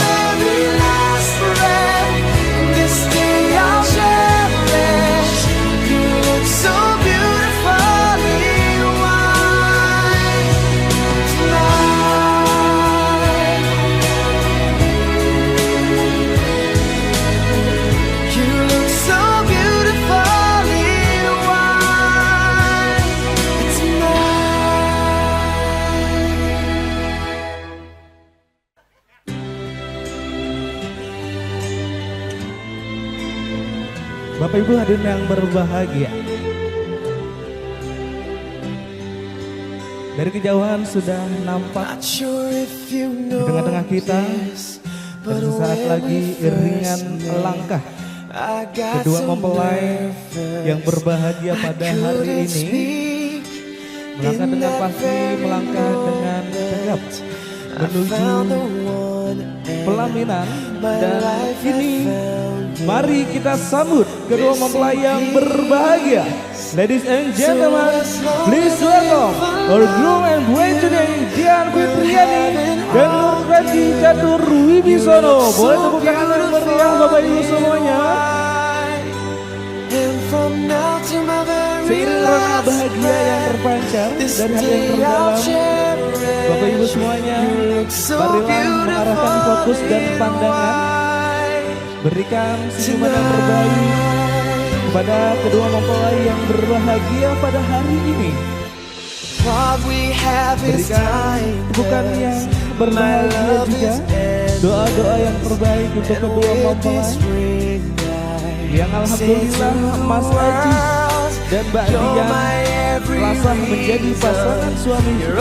Bapak Ibu hadirin yang berbahagia, dari kejauhan sudah nampak di tengah-tengah kita dan sesaat lagi iringan langkah kedua mempelai yang berbahagia pada hari ini melangkah dengan pasti, melangkah dengan tegap menuju pelaminan. Dan kini mari kita sambut kedua mempelai yang berbahagia. Ladies and gentlemen, please welcome our groom and bride today, Dian Fitriani dan Nur Tajri Catur Wibisono. Boleh tepuk tangan yang meriah Bapak Ibu semuanya. Seiring rona bahagia yang terpancar dari hati yang terdalam, Bapak Ibu semuanya, marilah mengarahkan fokus dan pandangan, berikan senyuman yang terbaik kepada kedua mempelai yang berbahagia pada hari ini. Berikan bukan yang berbahagia juga doa-doa yang terbaik untuk kedua mempelai yang alhamdulillah Mas Aji dan Mbak Dian telah menjadi pasangan suami istri.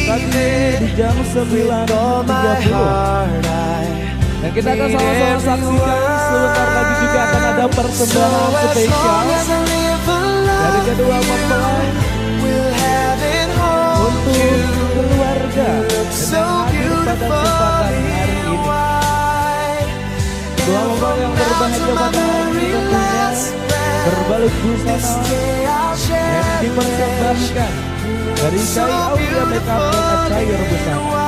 Tadi di jam 9.30. Dan kita akan sama-sama saksikan sebentar lagi juga akan ada persembahan spesial dari kedua mempelai untuk keluarga yang hadir pada kesempatan hari ini. Dua mempelai yang berbahagia pada hari ini tentunya berbalut busana yang dipersembahkan dari Chai Aulia Makeup dan Attire Busana.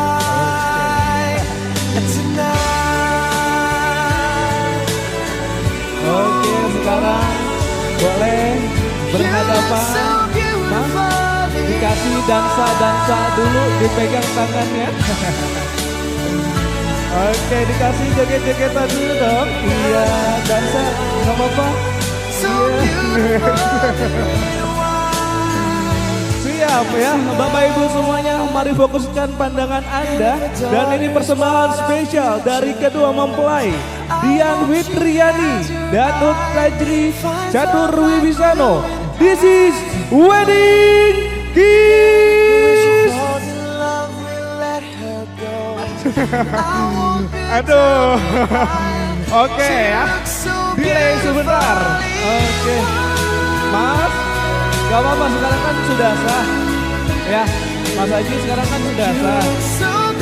Oke, sekarang boleh berhadapan. Dikasih dansa dulu, dipegang tangannya. Oke, dikasih joget-jogetan dulu dong. Iya, dansa, gak apa-apa. Iya. Siap ya, Bapak Ibu semuanya, mari fokuskan pandangan Anda. Dan ini persembahan spesial dari kedua mempelai, Dian Fitriani dan Nur Tajri Catur Wibisono. This is Wedding Kiss. Aduh. Oke ya. Delay sebentar. Oke. Mas, gak apa-apa, sekarang kan sudah sah. Ya, Mas Haji sekarang kan sudah sah.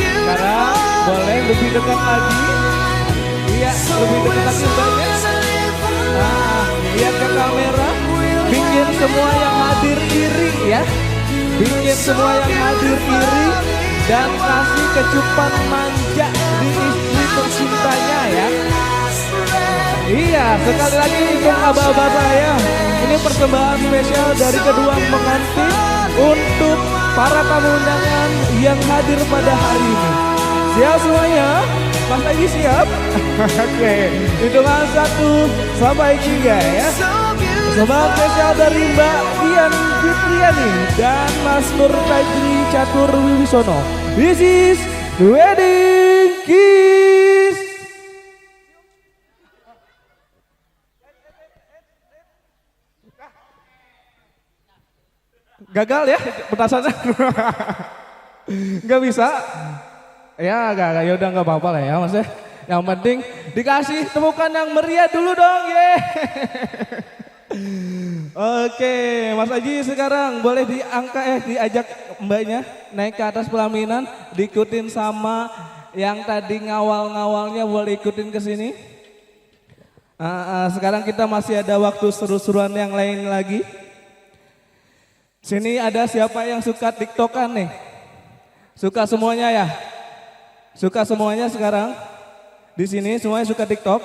Sekarang boleh lebih dekat lagi. Iya, lebih dekat lagi banyak. Nah, lihat ke kamera. Bikin semua yang hadir iri ya. Bikin semua yang hadir iri. Dan kasih kecupan manja di istri tercintanya ya. Iya, sekali lagi untuk abah-abah saya. Ini persembahan spesial dari kedua pengantin untuk para tamu undangan yang hadir pada hari ini. Siap semuanya? Mas Haji siap? Oke, hitungan 1 sampai 3 ya. Persembahan spesial dari Mbak Dian Fitriani dan Mas Nur Tajri Catur Wibisono. This is Wedding Kiss. Gagal ya petasannya. Gak bisa. Ya gak, ya udah gak apa-apa lah ya mas ya. Yang penting dikasih temukan yang meriah dulu dong ye. Oke Mas Haji sekarang boleh diajak mbaknya naik ke atas pelaminan. Diikutin sama yang tadi ngawal-ngawalnya, boleh ikutin ke sini. Sekarang kita masih ada waktu seru-seruan yang lain lagi. Sini ada siapa yang suka TikTokan nih? Suka semuanya ya? Suka semuanya sekarang? Di sini semuanya suka TikTok?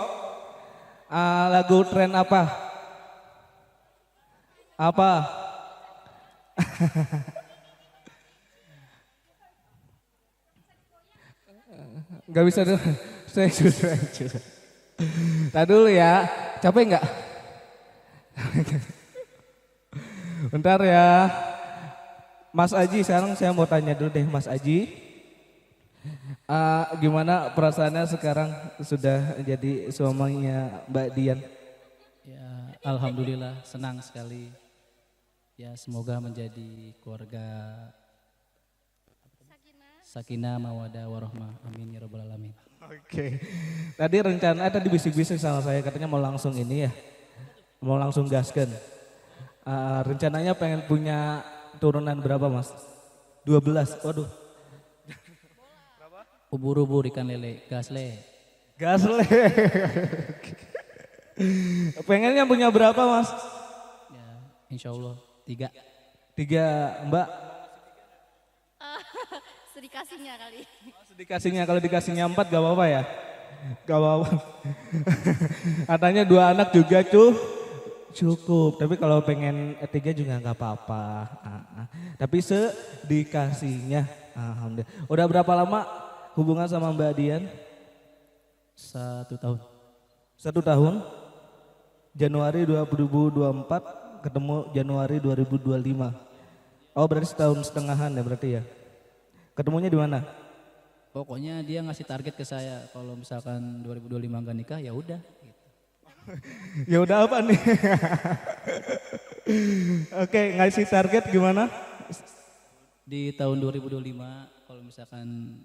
Lagu tren apa? Apa? Gak bisa dulu. Saya Tadi dulu ya. Capek nggak? Bentar ya. Mas Aji, sekarang saya mau tanya dulu deh Mas Aji. Gimana perasaannya sekarang sudah jadi suaminya Mbak Dian?
Ya, alhamdulillah senang sekali. Ya, semoga menjadi keluarga sakinah, mawadah, warahmah. Amin ya rabbal alamin.
Oke. Tadi rencana tadi bisik-bisik sama saya katanya mau langsung ini ya. Mau langsung gaskan. Rencananya pengen punya turunan berapa Mas? 12. Waduh.
Ubur-ubur ikan lele, gasle.
Gasle. Pengennya punya berapa Mas?
Ya, insya Allah 3.
3 Mbak?
Sedikasinya kali.
Sedikasinya, kalau dikasihnya 4 gak apa-apa ya? Gak apa-apa. Katanya 2 anak juga cukup, tapi kalau pengen 3 juga gak apa-apa. Tapi sedikasihnya, alhamdulillah. Udah berapa lama hubungan sama Mbak Dian?
1 tahun.
1 tahun? Januari 2024 ketemu Januari 2025. Oh berarti 1,5 tahun ya berarti ya? Ketemunya di mana?
Pokoknya dia ngasih target ke saya kalau misalkan 2025 enggak nikah ya udah. Gitu.
Ya udah apa nih? Oke, ngasih target gimana?
Di tahun 2025 kalau misalkan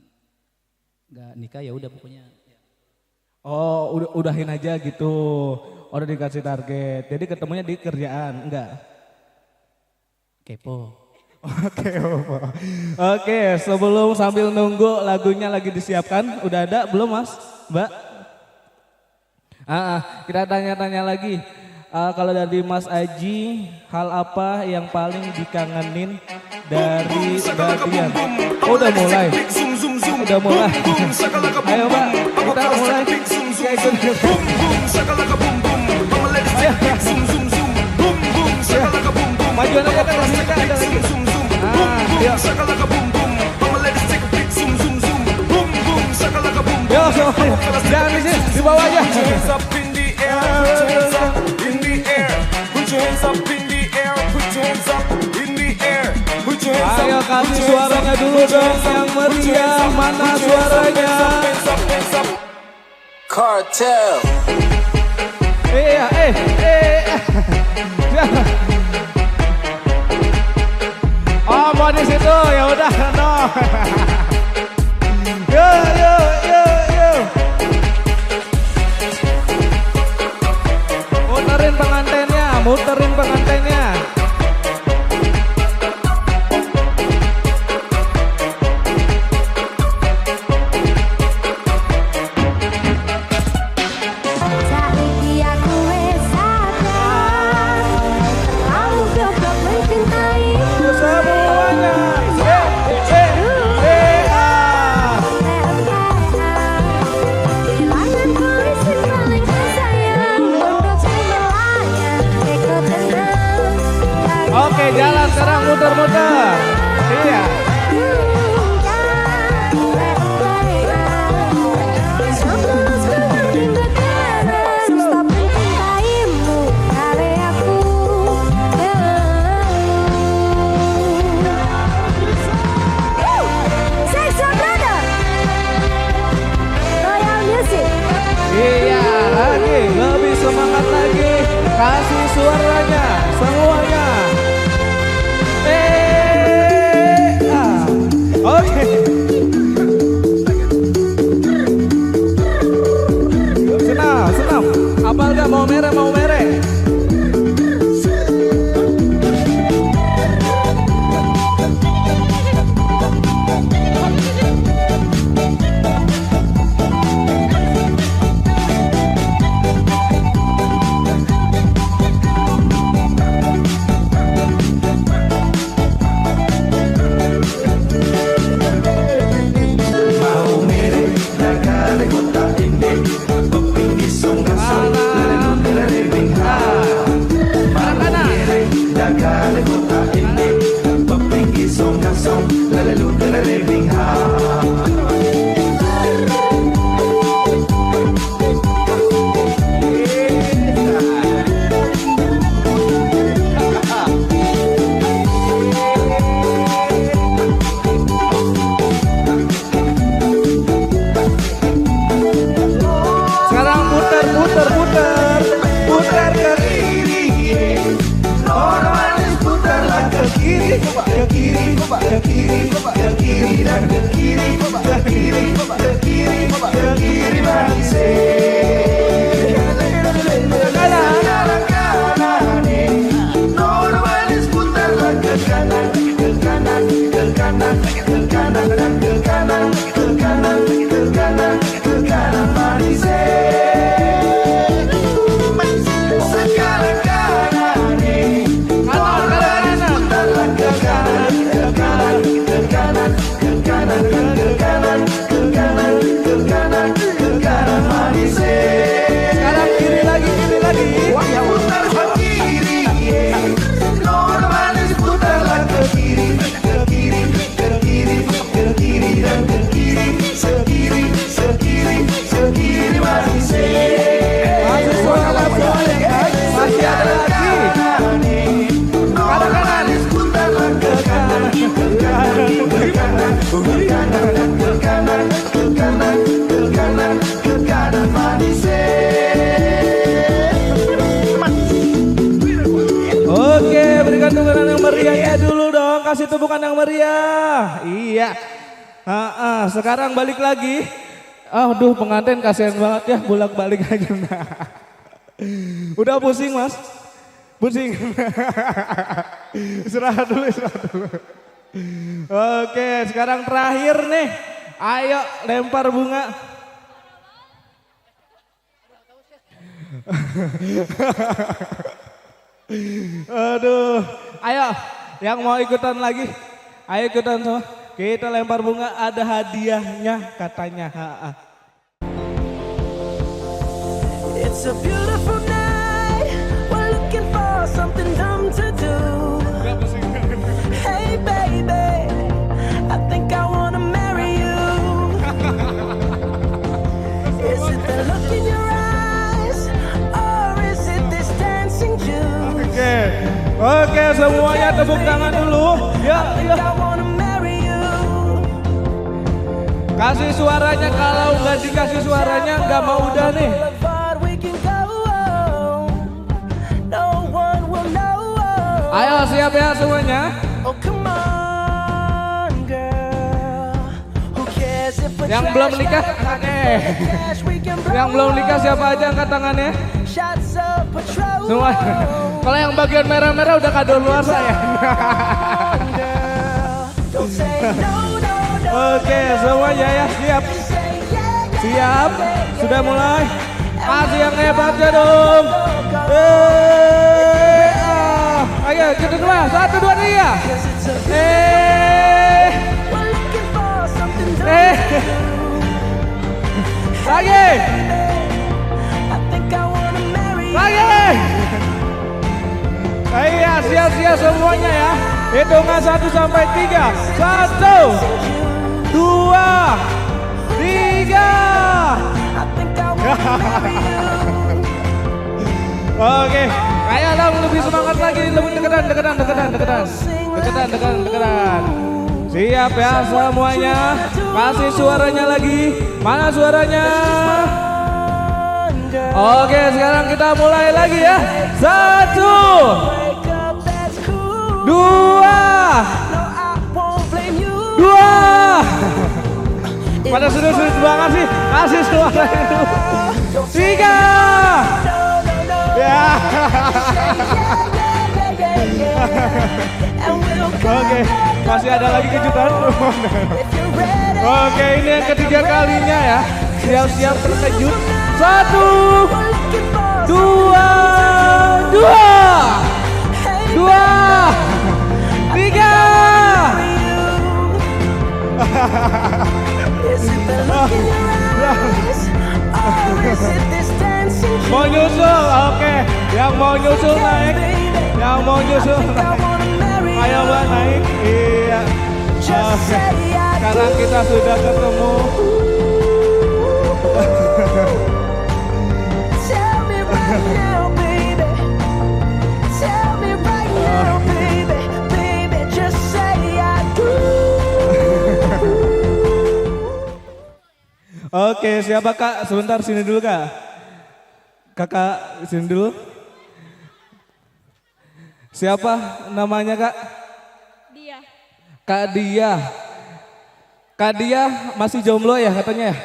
enggak nikah ya udah pokoknya.
Oh, udahin aja gitu. Udah dikasih target. Jadi ketemunya di kerjaan, enggak?
Kepo.
Oke, sebelum sambil nunggu lagunya lagi disiapkan, udah ada belum Mas, Mbak? Kita tanya-tanya lagi. Kalau dari Mas Aji, hal apa yang paling dikangenin dari Mbak Dian? Oh, udah mulai. Udah mulai. Ayo Mbak, kita mulai. Majuan aja kan masih ada lagi. Yo, jangan di sini, di bawah aja. Ayo kasih suaranya dulu dong yang meriah, mana suaranya?
Cartel.
Oh mau di situ ya udah no. Yo. Muterin pengantennya.
Saiki aku wis sadar, terlalu goblok mencintaimu.
Semuanya.
Kehilanganku isi paling tersayang.
Oke, jalan sekarang muter-muter. Iya. Iya, lagi, lebih semangat lagi. Kasih suaranya, semuanya. Oke. Senam, senam. Apal gak mau merah, mau merah. Kasih tepukan yang meriah. Iya. Sekarang balik lagi. Aduh, pengantin kasihan banget ya, bolak-balik aja. Udah pusing, Mas? Pusing. Istirahat dulu. Oke, sekarang terakhir nih. Ayo lempar bunga. Aduh, ayo. Yang mau ikutan lagi, ayo ikutan semua. Kita lempar bunga, ada hadiahnya katanya.
It's a beautiful night. We're looking for something dumb to do. Hey baby, I think I wanna marry you. Is it the look in your eyes, or is it this dancing juice?
Oke, semuanya tepuk tangan dulu. Ya. Kasih suaranya, kalau nggak dikasih suaranya nggak mau udah nih. Ayo siap ya semuanya. Yang belum nikah, yang belum nikah siapa aja angkat tangannya? Semua. Kalau yang bagian merah-merah udah kado luar saya. Oke, semuanya ya, siap. Siap, sudah mulai. Kasih yang hebatnya dong. Ayo, kita dua, 1, 2, 3. Lagi. Iya, siap-siap semuanya ya. Hitungan 1 sampai 3. 1, 2, 3. Oke, ayo dong lebih semangat lagi, lebih deketan. Siap ya semuanya. Kasih suaranya lagi. Mana suaranya? Oke, sekarang kita mulai lagi ya. 1, 2. Pada sudut-sudut banget sih. Kasih suara itu. 3. Ya. Oke, masih ada lagi kejutan. Oke, ini yang ketiga kalinya ya. Siap-siap terkejut. 1, 2, 3. Mau nyusul, oke. Yang mau nyusul naik. Ayo Mbak naik. Iya. Oke. Sekarang kita sudah ketemu. Oke, siapa Kak? Sebentar sini dulu Kak. Kakak sini dulu. Siapa namanya Kak?
Dia.
Kak Dia. Kak Dia masih jomblo ya katanya ya?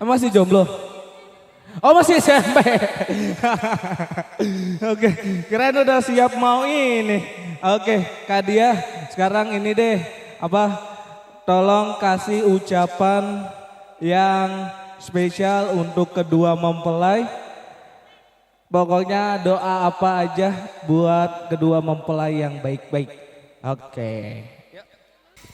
Masih jomblo? Oh masih SMP. Oke, kirain udah siap mau ini. Oke, Kak Dia sekarang ini deh. Tolong kasih ucapan yang spesial untuk kedua mempelai. Pokoknya doa apa aja buat kedua mempelai yang baik-baik. Oke.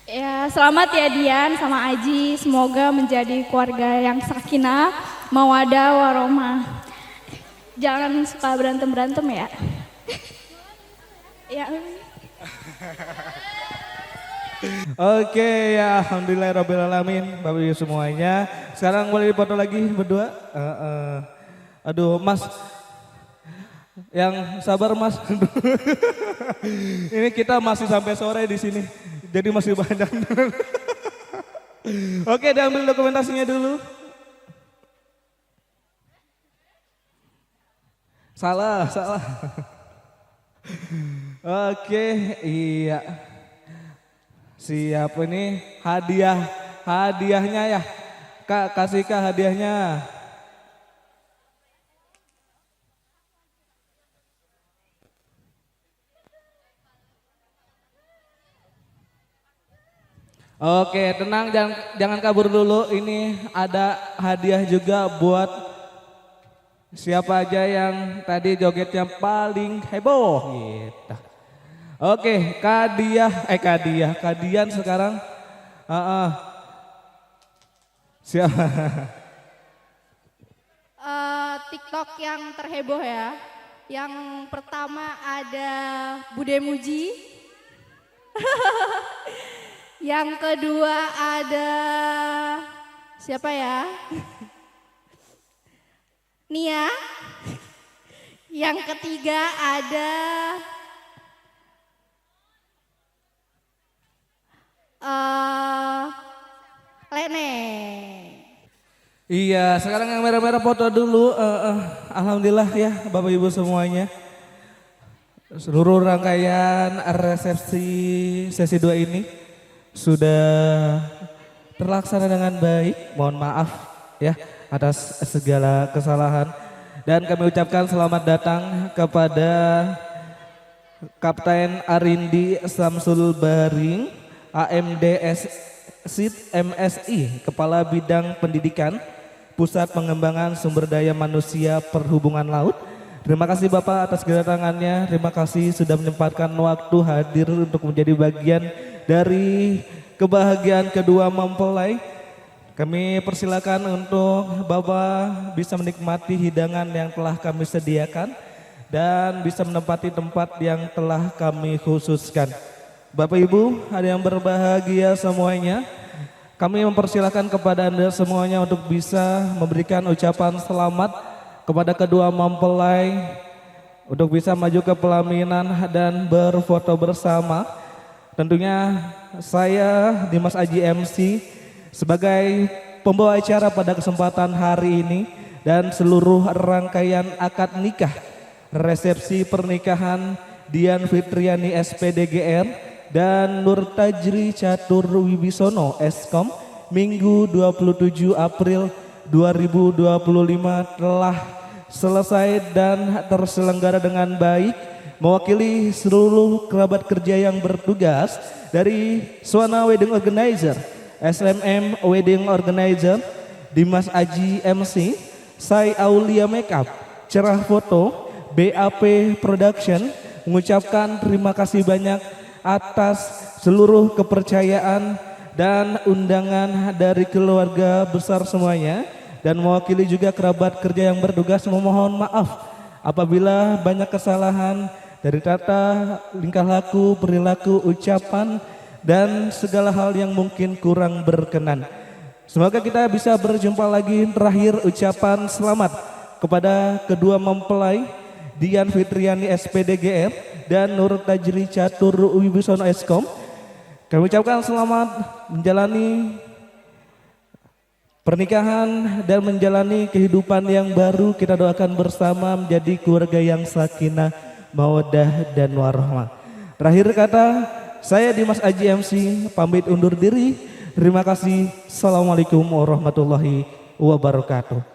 Ya, selamat ya Dian sama Aji. Semoga menjadi keluarga yang sakinah, mawaddah, warohmah. Jangan suka berantem-berantem ya. Ya.
Oke ya, alhamdulillahirrabbilalamin Bapak Ibu semuanya. Sekarang boleh dipoto lagi berdua. Aduh Mas, yang sabar Mas. Ini kita masih sampai sore di sini, jadi masih banyak. Oke, diambil dokumentasinya dulu. Salah. Oke, iya. Siap ini hadiahnya ya. Kak, kasih Kak hadiahnya. Oke, tenang jangan kabur dulu. Ini ada hadiah juga buat siapa aja yang tadi jogetnya paling heboh gitu. Oke, Kak Dian sekarang. Siapa?
TikTok yang terheboh ya. Yang pertama ada Bude Muji. Yang kedua ada siapa ya? Nia. Yang ketiga ada Lene.
Iya, sekarang yang merah-merah foto dulu. Alhamdulillah ya Bapak Ibu semuanya. Seluruh rangkaian resepsi sesi 2 ini sudah terlaksana dengan baik. Mohon maaf ya atas segala kesalahan. Dan kami ucapkan selamat datang kepada Kapten Arindi Samsul Baring, AMDS SID MSI, Kepala Bidang Pendidikan, Pusat Pengembangan Sumber Daya Manusia Perhubungan Laut. Terima kasih Bapak atas kedatangannya. Terima kasih sudah menyempatkan waktu hadir untuk menjadi bagian dari kebahagiaan kedua mempelai. Kami persilakan untuk Bapak bisa menikmati hidangan yang telah kami sediakan. dan bisa menempati tempat yang telah kami khususkan. Bapak Ibu, ada yang berbahagia semuanya. Kami mempersilahkan kepada Anda semuanya untuk bisa memberikan ucapan selamat kepada kedua mempelai untuk bisa maju ke pelaminan dan berfoto bersama. Tentunya saya Dimas Aji MC sebagai pembawa acara pada kesempatan hari ini dan seluruh rangkaian akad nikah resepsi pernikahan Dian Fitriani SPDGR dan Nur Tajri Catur Wibisono Eskom Minggu 27 April 2025 telah selesai dan terselenggara dengan baik. Mewakili seluruh kerabat kerja yang bertugas dari Swana Wedding Organizer, SMM Wedding Organizer, Dimas Aji MC, Sai Aulia Makeup, Cerah Foto, BAP Production mengucapkan terima kasih banyak atas seluruh kepercayaan dan undangan dari keluarga besar semuanya, dan mewakili juga kerabat kerja yang bertugas memohon maaf apabila banyak kesalahan dari tata, tingkah laku, perilaku, ucapan dan segala hal yang mungkin kurang berkenan. Semoga kita bisa berjumpa lagi. Terakhir ucapan selamat kepada kedua mempelai Dian Fitriani SPDGR dan Nur Tajri Catur Wibisono Eskom. Kami ucapkan selamat menjalani pernikahan dan menjalani kehidupan yang baru. Kita doakan bersama menjadi keluarga yang sakinah, mawaddah dan warahmah. Terakhir kata, saya Dimas Aji MC pamit undur diri. Terima kasih. Assalamualaikum warahmatullahi wabarakatuh.